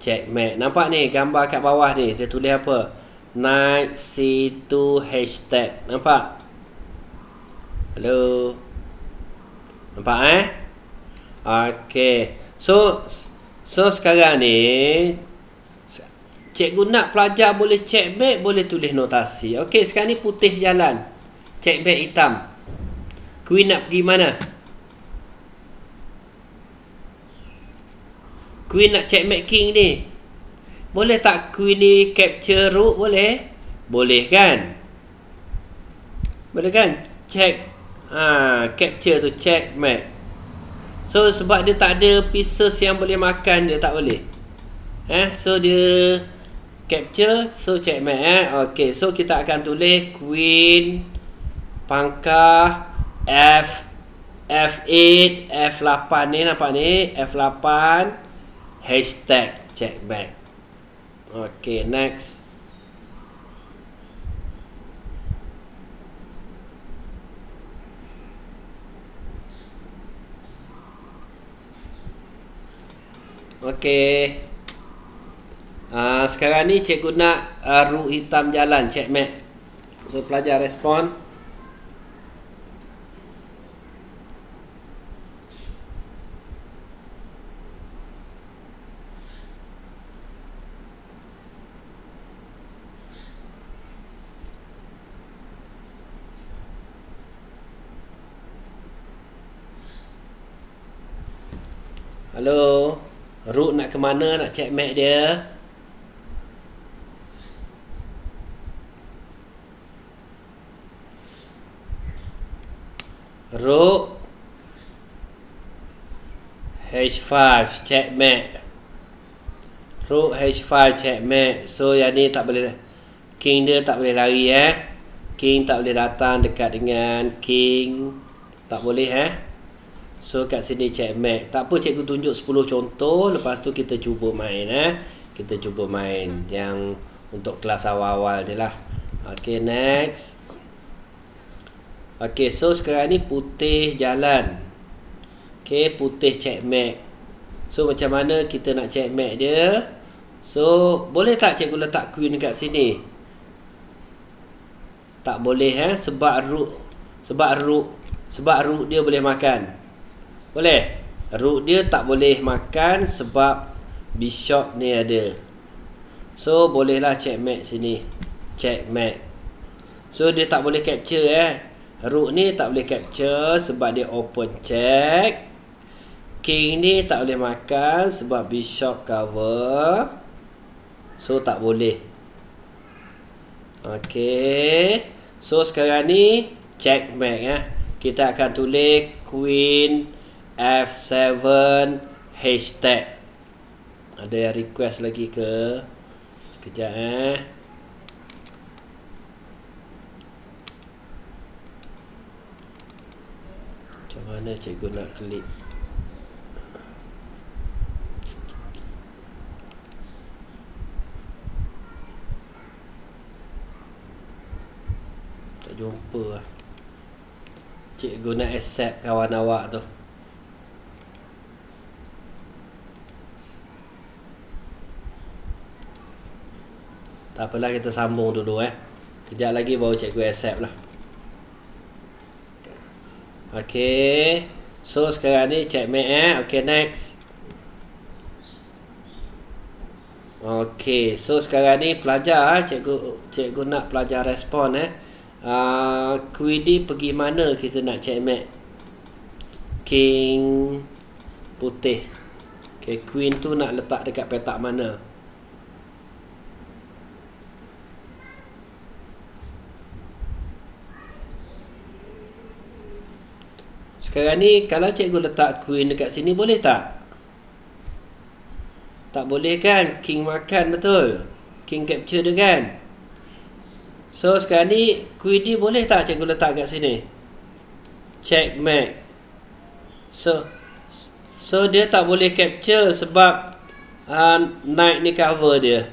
A: Checkmate. Nampak ni gambar kat bawah ni, dia tulis apa? Naik C2 hashtag. Nampak? Hello? Nampak Okey. So sekarang ni cikgu nak pelajar boleh checkmate, boleh tulis notasi. Okey, sekarang ni putih jalan, checkmate hitam. Queen nak pergi mana? Queen nak checkmate king ni. Boleh tak Queen ni capture rook? Boleh? Boleh kan? Boleh kan? Check. Capture tu checkmate. So sebab dia tak ada pieces yang boleh makan, dia tak boleh. So dia capture, so checkmate Okay, so kita akan tulis Queen pangkah F8 F8 ni, nampak ni F8 hashtag checkmate. Okay, next. Okay. Sekarang ni cikgu nak rook hitam jalan, checkmate. So pelajar respon. Halo, rook nak ke mana? Nak checkmate dia. Rook H5 checkmate. Rook H5 checkmate. So yang ni tak boleh, king dia tak boleh lari King tak boleh datang dekat dengan king. Tak boleh So kat sini checkmate. Tak apa, cikgu tunjuk 10 contoh. Lepas tu kita cuba main Kita cuba main yang untuk kelas awal-awal je lah. Okay, next. Okay, so sekarang ni putih jalan. Okay, putih checkmate. So macam mana kita nak checkmate dia? So boleh tak cikgu letak queen kat sini? Tak boleh sebab rook dia boleh makan. Boleh? Rook dia tak boleh makan sebab bishop ni ada. So bolehlah checkmate sini. Checkmate. So dia tak boleh capture Rook ni tak boleh capture sebab dia open check. King ni tak boleh makan sebab bishop cover. So tak boleh. Okay. So sekarang ni checkmate Kita akan tulis Queen F7 hashtag. Ada yang request lagi ke? Sekejap Macam mana cikgu nak klik? Tak jumpa lah. Cikgu nak accept kawan awak tu. Tak apalah, kita sambung dulu Kejap lagi baru cikgu accept lah. Okay, so sekarang ni checkmate Okay, next. Okay, so sekarang ni pelajar cikgu nak pelajar respon Queen ni pergi mana kita nak checkmate? King putih. Okay, Queen tu nak letak dekat petak mana? Sekarang ni kalau cikgu letak Queen dekat sini boleh tak? Tak boleh kan? King makan, betul? King capture dia kan? So sekarang ni Queen ni boleh tak cikgu letak kat sini? Checkmate. So dia tak boleh capture sebab Knight ni cover dia.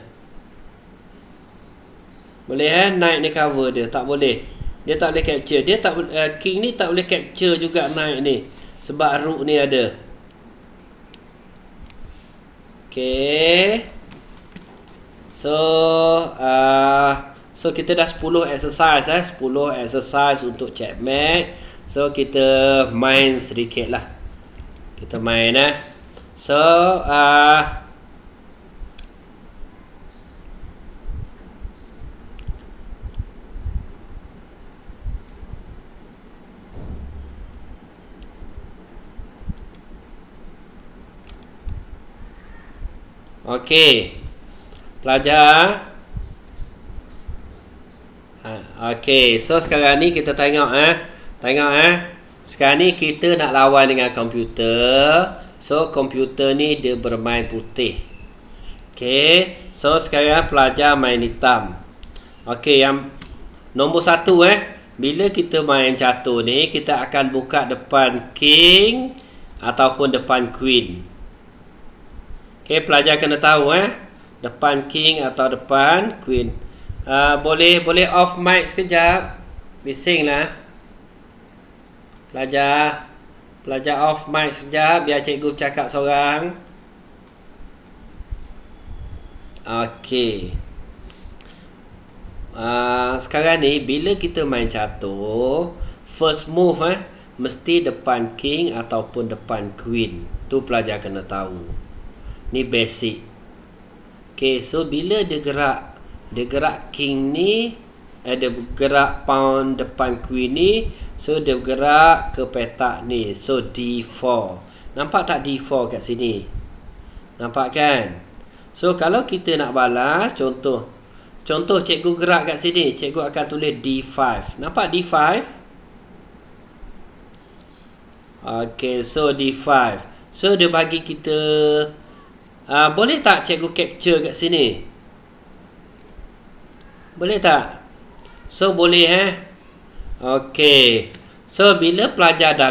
A: Boleh Knight ni cover dia. Tak boleh. Dia tak boleh capture. Dia tak King ni tak boleh capture juga Knight ni sebab rook ni ada. Okay. So kita dah 10 exercise 10 exercise untuk checkmate. So kita main sedikit lah. Kita main So okay, pelajar. Okay, so sekarang ni kita tengok sekarang ni kita nak lawan dengan komputer. So komputer ni dia bermain putih. Okay, so sekarang pelajar main hitam. Okay, yang nombor 1 bila kita main catur ni, kita akan buka depan King ataupun depan Queen. Okay, pelajar kena tahu depan King atau depan Queen. Boleh off mic sekejap. Bising lah. Pelajar off mic sekejap biar cikgu cakap seorang. Okay. Sekarang ni bila kita main catur, first move mesti depan King ataupun depan Queen. Tu pelajar kena tahu. Ni basic. Okay, so bila dia gerak King ni, dia gerak pawn depan Queen ni, so dia gerak ke petak ni. So D4. Nampak tak D4 kat sini? Nampak kan? So kalau kita nak balas, contoh cikgu gerak kat sini, cikgu akan tulis D5. Nampak D5? Okay, so D5. So dia bagi kita boleh tak cikgu capture kat sini? Boleh tak? So boleh Okay. So bila pelajar dah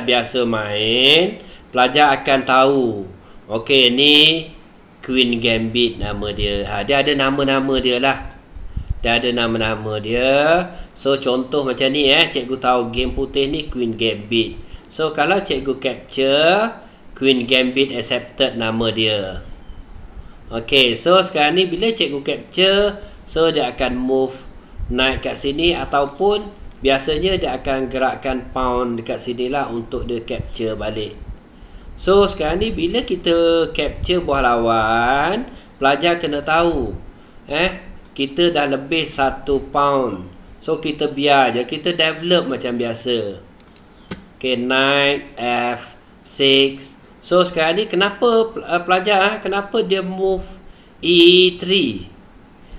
A: biasa main, pelajar akan tahu. Okay, ni Queen Gambit nama dia. Dia ada nama-nama dia lah. Dia ada nama-nama dia. So contoh macam ni cikgu tahu game putih ni Queen Gambit. So kalau cikgu capture Queen Gambit accepted nama dia. Okay, so sekarang ni bila cikgu capture, so dia akan move naik kat sini ataupun biasanya dia akan gerakkan pawn dekat sini lah untuk dia capture balik. So sekarang ni bila kita capture buah lawan, pelajar kena tahu kita dah lebih 1 pawn. So kita biar je, kita develop macam biasa. Okay, knight F6. So sekarang ni kenapa pelajar kenapa dia move E3?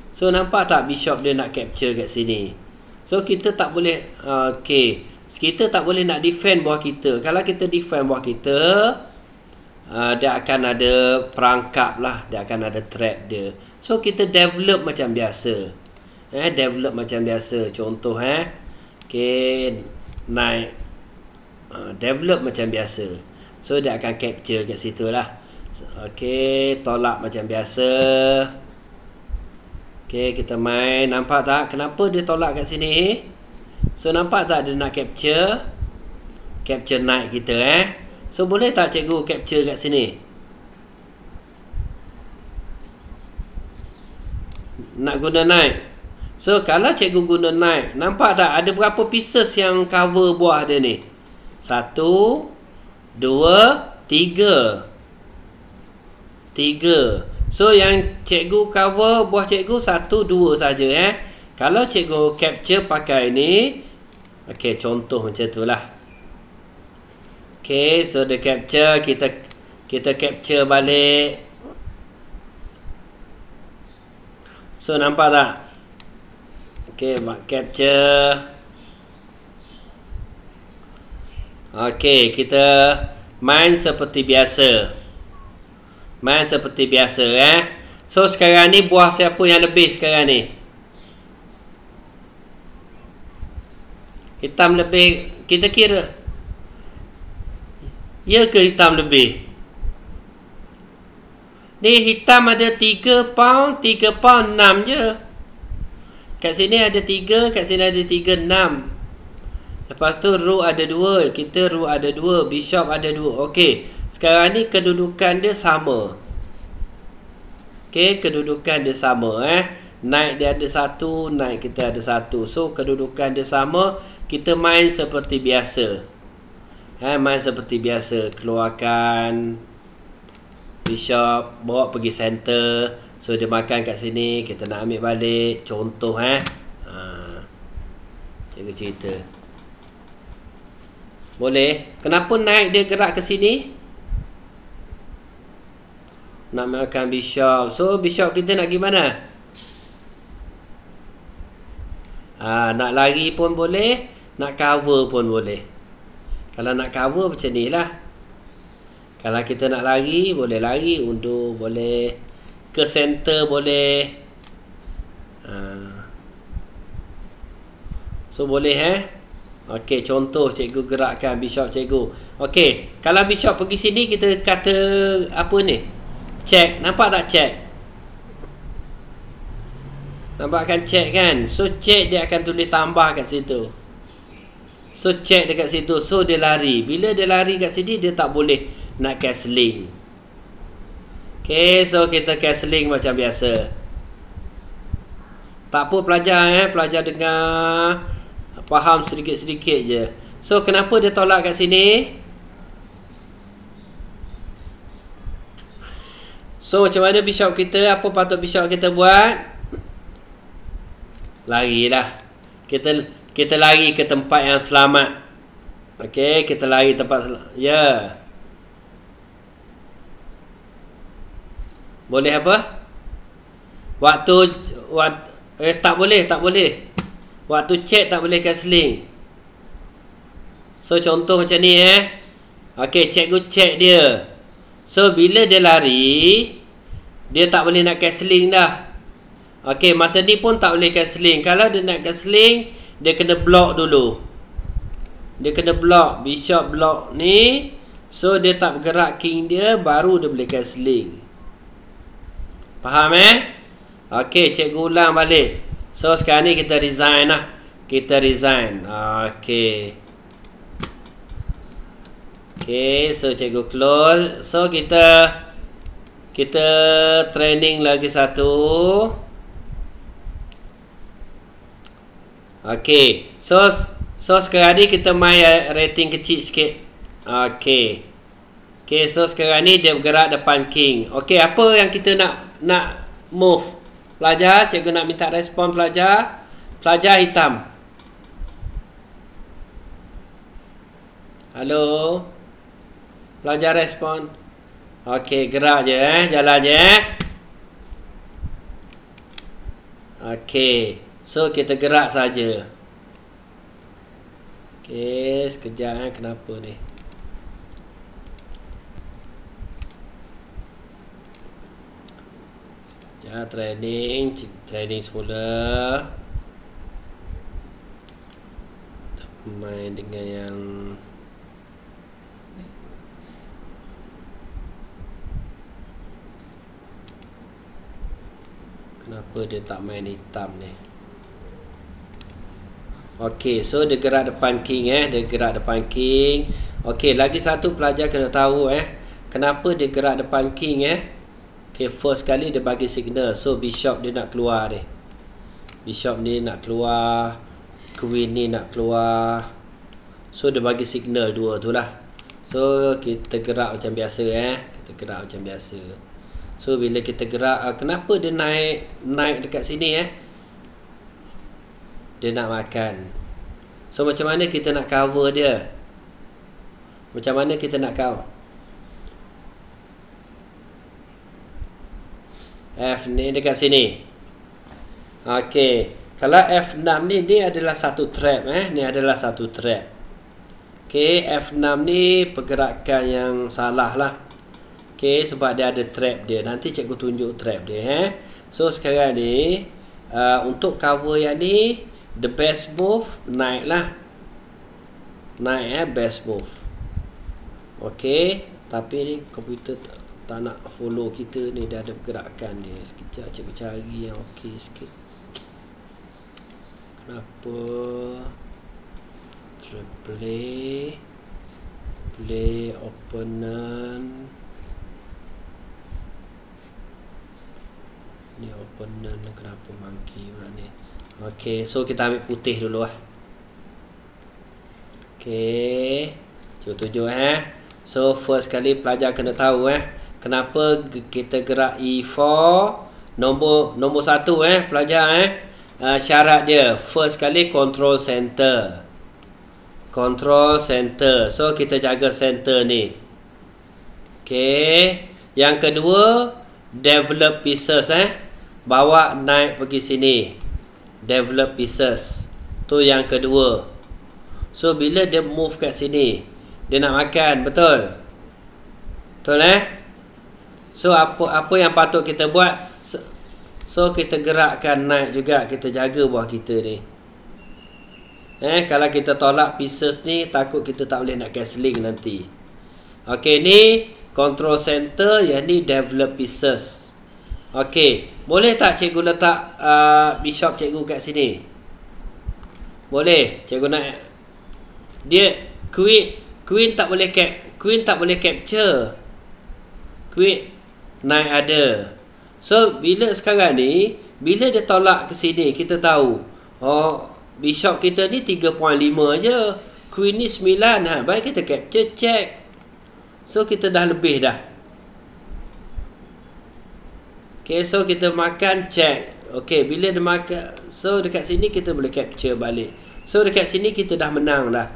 A: So nampak tak bishop dia nak capture kat sini. So kita tak boleh kita tak boleh nak defend buah kita. Kalau kita defend buah kita, dia akan ada perangkap lah, dia akan ada trap dia. So kita develop macam biasa. Develop macam biasa. Contoh naik develop macam biasa. So dia akan capture kat situ lah. Okay, tolak macam biasa. Okay, kita main. Nampak tak kenapa dia tolak kat sini? So nampak tak dia nak capture knight kita So boleh tak cikgu capture kat sini? Nak guna naik. So kalau cikgu guna naik, nampak tak ada berapa pieces yang cover buah dia ni? 1, 2, 3. 3. So yang cikgu cover buah cikgu 1, 2 saja Kalau cikgu capture pakai ni, okey, contoh macam tu lah. Okey, so the capture kita capture balik. So nampak tak? Okey, capture. Okey, kita main seperti biasa. So sekarang ni buah siapa yang lebih sekarang ni? Hitam lebih. Kita kira, ya ke hitam lebih? Ni hitam ada 3 pound, 3 pound 6 je. Kat sini ada 3, kat sini ada 3, 6. Lepas tu rook ada 2, kita rook ada 2, bishop ada 2. Okey, sekarang ni kedudukan dia sama. Okey, kedudukan dia sama Knight dia ada 1, knight kita ada 1. So kedudukan dia sama. Kita main seperti biasa. Main seperti biasa. Keluarkan bishop, bawa pergi center. So dia makan kat sini, kita nak ambil balik. Contoh cikgu cerita. Boleh. Kenapa naik dia gerak ke sini? Nak makan bishop. So bishop kita nak pergi mana? Nak lari pun boleh, nak cover pun boleh. Kalau nak cover macam ni lah. Kalau kita nak lari, boleh lari. Undur boleh. Ke center boleh. So boleh Okey, contoh cikgu gerakkan bishop cikgu. Okey, kalau bishop pergi sini, kita kata apa ni? Check. Nampak tak check? Nampak kan check kan? So check dia akan tulis tambah kat situ. So check dekat situ. So dia lari. Bila dia lari kat sini, dia tak boleh nak castling. Okey, so kita castling macam biasa. Tak apa pelajar pelajar dengar, faham sedikit-sedikit je. So kenapa dia tolak kat sini? So macam mana bishop kita? Apa patut bishop kita buat? Lari lah. Kita lari ke tempat yang selamat. Okey, kita lari tempat selamat. Ya. Boleh apa? Tak boleh. Waktu check tak boleh castling. So contoh macam ni Okey, cikgu check dia. So bila dia lari, dia tak boleh nak castling dah. Okey, masa ni pun tak boleh castling. Kalau dia nak castling, dia kena block dulu. Dia kena block. Bishop block ni. So dia tak bergerak king dia, baru dia boleh castling. Faham Okey, cikgu ulang balik. So sekarang ni kita resign lah. Kita resign. Okey. Okey, so cikgu close. So kita training lagi satu. Okey. So sekarang ni kita main rating kecil sikit. Okey. Okey, so sekarang ni dia bergerak depan king. Okey, apa yang kita nak move? Pelajar, cikgu nak minta respon pelajar. Pelajar hitam. Halo. Pelajar respon. Okey, gerak je jalan je Okey. So kita gerak saja. Okey, sekejap kenapa ni? Training semula. Main dengan yang kenapa dia tak main hitam ni? Okey, so dia gerak depan king dia gerak depan king. Okey, lagi satu pelajar kena tahu kenapa dia gerak depan king Okay, first kali dia bagi signal. So bishop dia nak keluar ni. Bishop ni nak keluar, queen ni nak keluar. So dia bagi signal dua tu lah. So kita gerak macam biasa kita gerak macam biasa. So bila kita gerak, kenapa dia naik dekat sini dia nak makan. So macam mana kita nak cover dia? Macam mana kita nak cover? F ni dekat sini. Okey, kalau F6 ni dia adalah satu trap ni adalah satu trap. Okey, F6 ni pergerakan yang salah lah. Okey, sebab dia ada trap dia. Nanti cikgu tunjuk trap dia So sekarang ni untuk cover yang ni, the best move naik lah. Naik best move. Okey, tapi ni komputer tak nak follow kita ni, dah ada pergerakan dia. Sekejap cikgu cari yang okey sikit. Kenapa? Play opponent. Ni opponent kenapa monkey pula ni? Okey, so kita ambil putih dulu Okey, cuba tunjuk So first kali pelajar kena tahu kenapa kita gerak E4. Nombor 1 pelajar syarat dia first kali control center. Control center. So kita jaga center ni. Okey, yang kedua develop pieces bawa naik pergi sini. Develop pieces. Tu yang kedua. So bila dia move kat sini, dia nak makan, betul? Betul So apa yang patut kita buat? So kita gerakkan naik juga, kita jaga buah kita ni. Kalau kita tolak pieces ni, takut kita tak boleh nak castling nanti. Okey, ni control center, yang ni develop pieces. Okey, boleh tak cikgu letak bishop cikgu kat sini? Boleh. Cikgu nak dia queen tak boleh capture. Queen naik ada. So bila sekarang ni, bila dia tolak ke sini, kita tahu bishop kita ni 3.5 aja. Queen ni 9 baik kita capture check. So kita dah lebih dah. Okay, so kita makan check. Okay, bila dia makan, so dekat sini kita boleh capture balik. So dekat sini kita dah menang dah.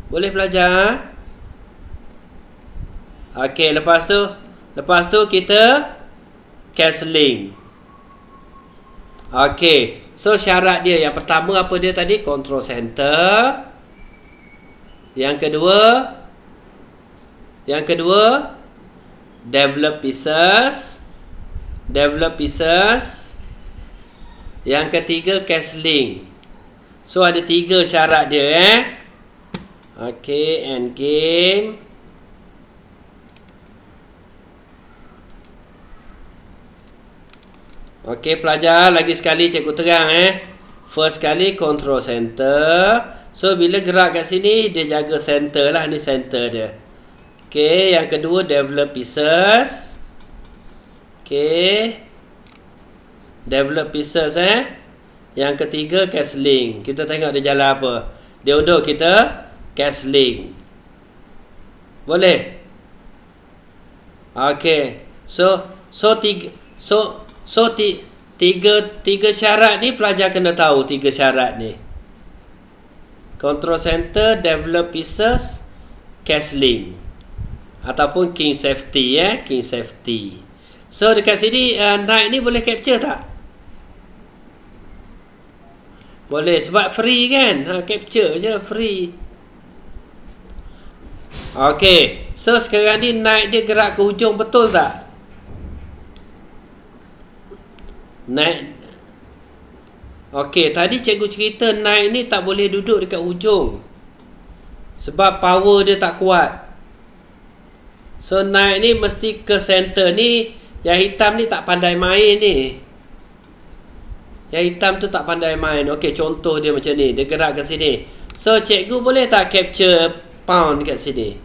A: Boleh belajar? Okay, lepas tu kita castling. Okay, so syarat dia yang pertama apa dia tadi? Control center. Yang kedua develop pieces. Yang ketiga castling. So ada 3 syarat dia Okay, end game. Okay pelajar, lagi sekali cikgu terang First kali control center. So bila gerak kat sini, dia jaga center lah. Ni center dia. Okay, yang kedua develop pieces. Okay, develop pieces Yang ketiga castling. Kita tengok dia jalan apa. Dia undur kita castling. Boleh? Okay. Tiga syarat ni pelajar kena tahu. 3 syarat ni. Control center, develop pieces, castling. Ataupun king safety king safety. So dekat sini knight ni boleh capture tak? Boleh, sebab free kan. Capture je free. Okay, so sekarang ni knight dia gerak ke hujung, betul tak? Knight. Okay, tadi cikgu cerita knight ni tak boleh duduk dekat hujung, sebab power dia tak kuat. So knight ni mesti ke center ni. Yang hitam ni tak pandai main ni. Yang hitam tu tak pandai main. Okey, contoh dia macam ni. Dia gerak ke sini. So cikgu boleh tak capture pawn dekat sini?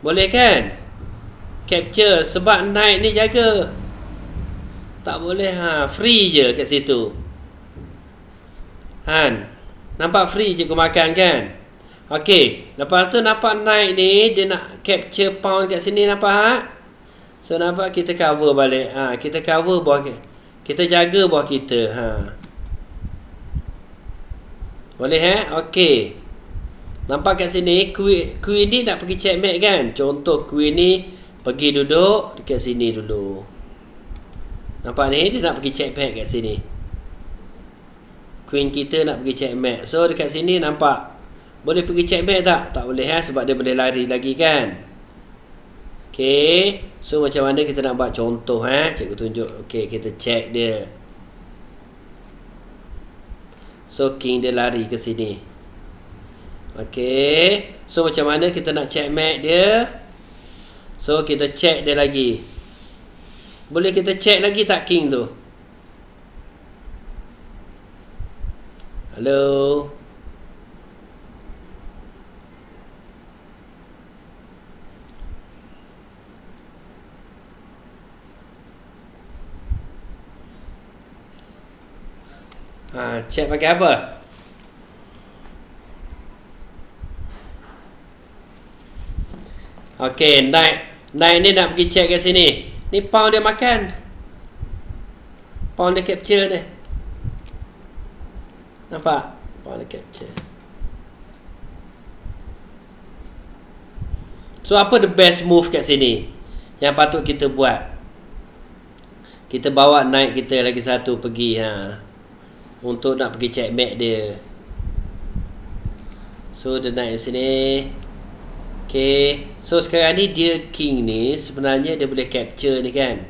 A: Boleh kan? capture. Sebab knight ni jaga. Tak boleh free je kat situ. Nampak free je kau makan kan? Okey, lepas tu nampak knight ni dia nak capture pawn kat sini, nampak? So nampak kita cover balik. Kita cover buah kita jaga buah kita. Boleh okey. Nampak kat sini queen ni nak pergi checkmate kan? Contoh queen ni pergi duduk dekat sini dulu. Nampak ni dia nak pergi checkmate kat sini. Queen kita nak pergi checkmate. So dekat sini nampak boleh pergi checkmate tak? Tak boleh sebab dia boleh lari lagi kan? Okey. So macam mana kita nak buat contoh cikgu tunjuk. Okey, kita check dia. So king dia lari ke sini. Okey. So macam mana kita nak checkmate dia? So kita check dia lagi. Boleh kita check lagi tak king tu? Hello. Check pakai apa? Okey, knight ni nak pergi check kat sini. Ni pawn dia makan. Pawn dia capture ni. Nampak? Pawn dia capture. So apa the best move kat sini yang patut kita buat? Kita bawa knight kita lagi satu pergi untuk nak pergi checkmate dia. So dia naik sini. Okay. So sekarang ni dia king ni sebenarnya dia boleh capture ni kan.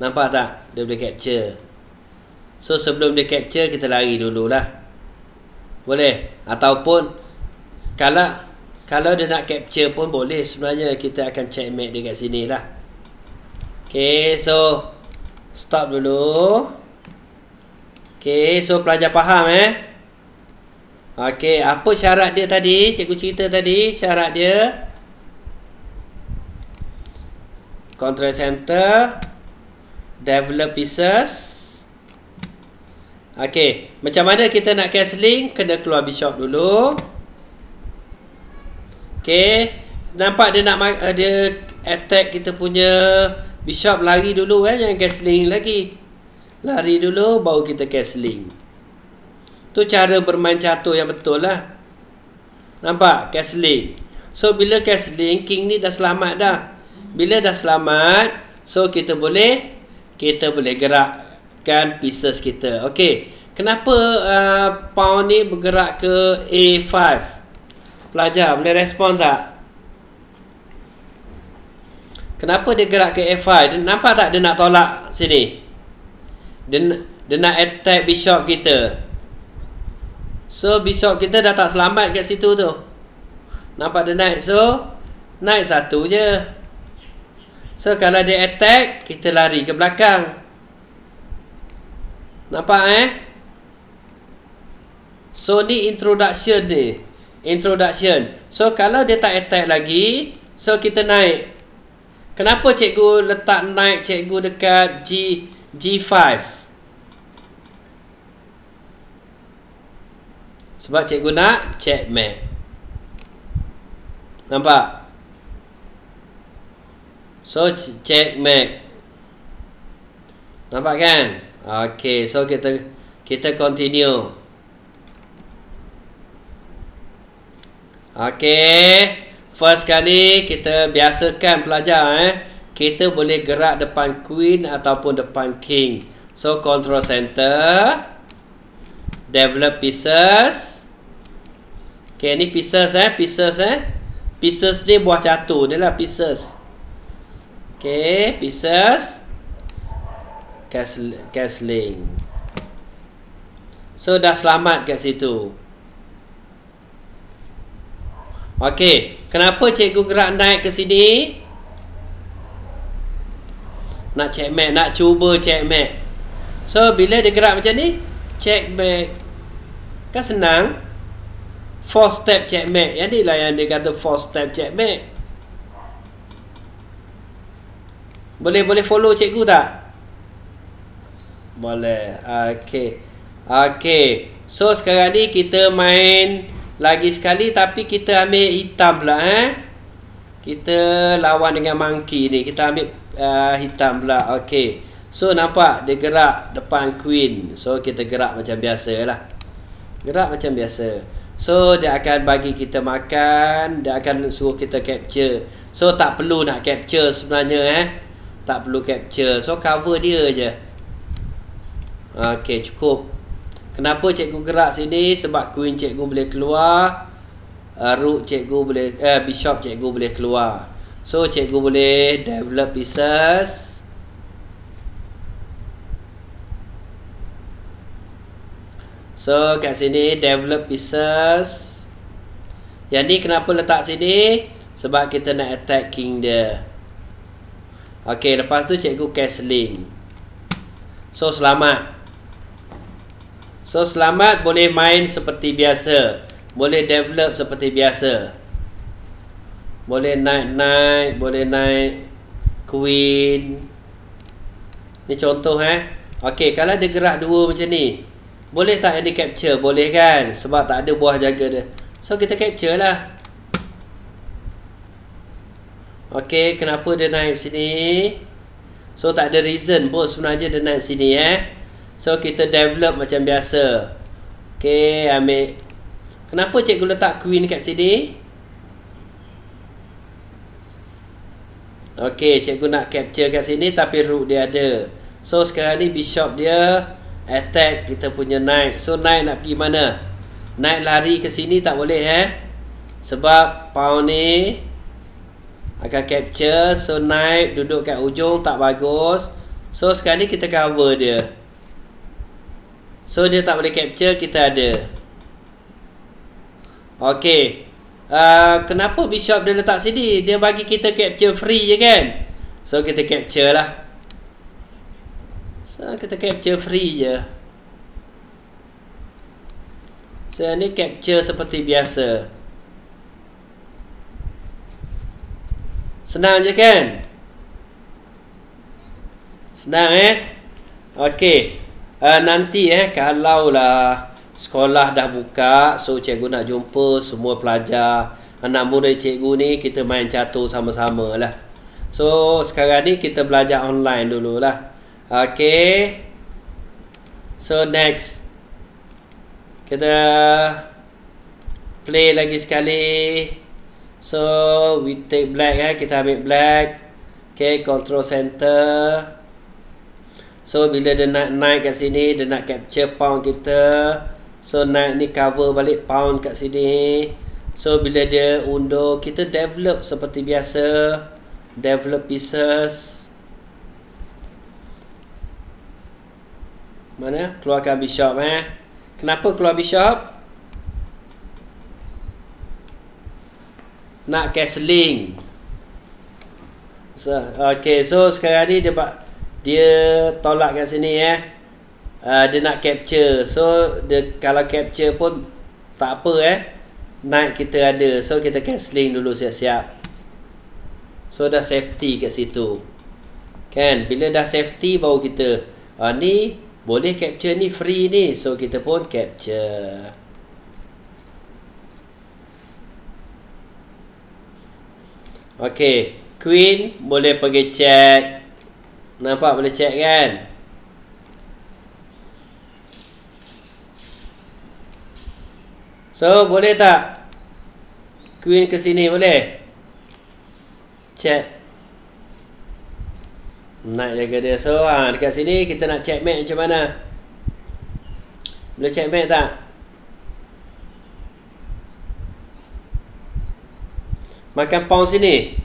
A: Nampak tak? Dia boleh capture. So sebelum dia capture kita lari dululah. Boleh. Ataupun kalau dia nak capture pun boleh. Sebenarnya kita akan checkmate dia kat sini lah. Okay. So stop dulu. Okay. So pelajar faham Okey, apa syarat dia tadi? Cikgu cerita tadi syarat dia. Control center, develop pieces. Okey, macam mana kita nak castling? Kena keluar bishop dulu. Okey, nampak dia nak dia attack kita punya bishop, lari dulu jangan castling lagi. Lari dulu baru kita castling. Tu cara bermain catur yang betul lah. Nampak? Castling. So bila castling, king ni dah selamat dah. Bila dah selamat, so kita boleh gerakkan pieces kita. Okey. Kenapa pawn ni bergerak ke A5? Pelajar boleh respon tak? Kenapa dia gerak ke A5? Nampak tak dia nak tolak sini? Dia nak attack bishop kita. So bishop kita dah tak selamat kat situ tu. Nampak dia naik. So naik satu je. So kalau dia attack, kita lari ke belakang. Nampak So ni introduction ni. Introduction. So kalau dia tak attack lagi, so kita naik. Kenapa cikgu letak naik cikgu dekat G5? Sebab cikgu nak checkmate. Nampak? So checkmate. Nampak kan? Okey, so kita continue. Okey. First kali kita biasakan pelajar kita boleh gerak depan queen ataupun depan king. So control center, develop pieces. Okay, ni pieces pieces ni buah catur ni lah pieces. Okay, pieces, castling. So dah selamat kat situ. Okay, kenapa cikgu gerak naik ke sini? Nak checkmate, nak cuba checkmate. So bila dia gerak macam ni, checkmate. Kan senang. 4 step checkmate. Yang ni lah yang dia kata 4 step checkmate. Boleh follow cikgu tak? Boleh. Okey. So sekarang ni kita main lagi sekali, tapi kita ambil hitam pula Kita lawan dengan monkey ni. Kita ambil hitam pula. Okey. So nampak dia gerak depan queen. So kita gerak macam biasa lah. Gerak macam biasa. So dia akan bagi kita makan, dia akan suruh kita capture. So tak perlu nak capture sebenarnya Tak perlu capture. So cover dia je. Okey, cukup. Kenapa cikgu gerak sini? Sebab queen cikgu boleh keluar, rook cikgu boleh, bishop cikgu boleh keluar. So cikgu boleh develop pieces. So kat sini develop pieces. Yang ni kenapa letak sini? Sebab kita nak attack king dia. Okey, lepas tu cikgu castling. So selamat. So selamat, boleh main seperti biasa. Boleh develop seperti biasa. Boleh naik, boleh naik queen. Ni contoh Okey, kalau dia gerak dua macam ni, boleh tak ini capture? Boleh kan? Sebab tak ada buah jaga dia. So kita capture lah. Okey, kenapa dia naik sini? So tak ada reason pun sebenarnya dia naik sini So kita develop macam biasa. Okey, ambil. Kenapa cikgu letak queen kat sini? Okey, cikgu nak capture kat sini tapi rook dia ada. So sekarang ni bishop dia attack kita punya knight. So knight nak pergi mana? Knight lari ke sini tak boleh sebab pawn ni akan capture. So knight duduk kat ujung tak bagus. So sekarang ni kita cover dia. So dia tak boleh capture, kita ada. Okey. Kenapa bishop dia letak sini? Dia bagi kita capture free je kan? So kita capture lah. So kita capture free je. So ni capture seperti biasa. Senang je kan? Senang Okey. Nanti kalau lah sekolah dah buka, so cikgu nak jumpa semua pelajar, anak murid cikgu ni, kita main catur sama-sama lah. So sekarang ni kita belajar online dulu lah. Okey. So next, kita play lagi sekali. So we take black kita ambil black. Okay, control center. So bila dia nak naik kat sini, dia nak capture pawn kita. So naik ni cover balik pawn kat sini. So bila dia undur, kita develop seperti biasa. Develop pieces. Mana? Keluarkan bishop Kenapa keluar bishop? Nak castling. So, okay, so sekarang ni dia tolak kat sini dia nak capture. So dia kalau capture pun tak apa knight kita ada. So kita cancelling dulu siap-siap. So dah safety kat situ kan. Bila dah safety baru kita ni boleh capture, ni free ni. So kita pun capture. Okay, queen boleh pergi check. Nampak boleh check kan? So boleh tak queen ke sini? Boleh check. Nak jaga dia. So dekat sini kita nak checkmate macam mana? Boleh checkmate tak? Makan pawn sini.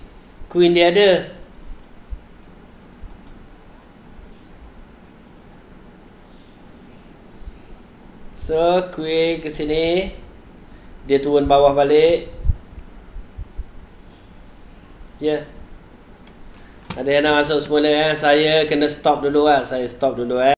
A: Queen dia ada. So queen ke sini. Dia turun bawah balik. Ya. Ada yang nak masuk semula Saya kena stop dulu Saya stop dulu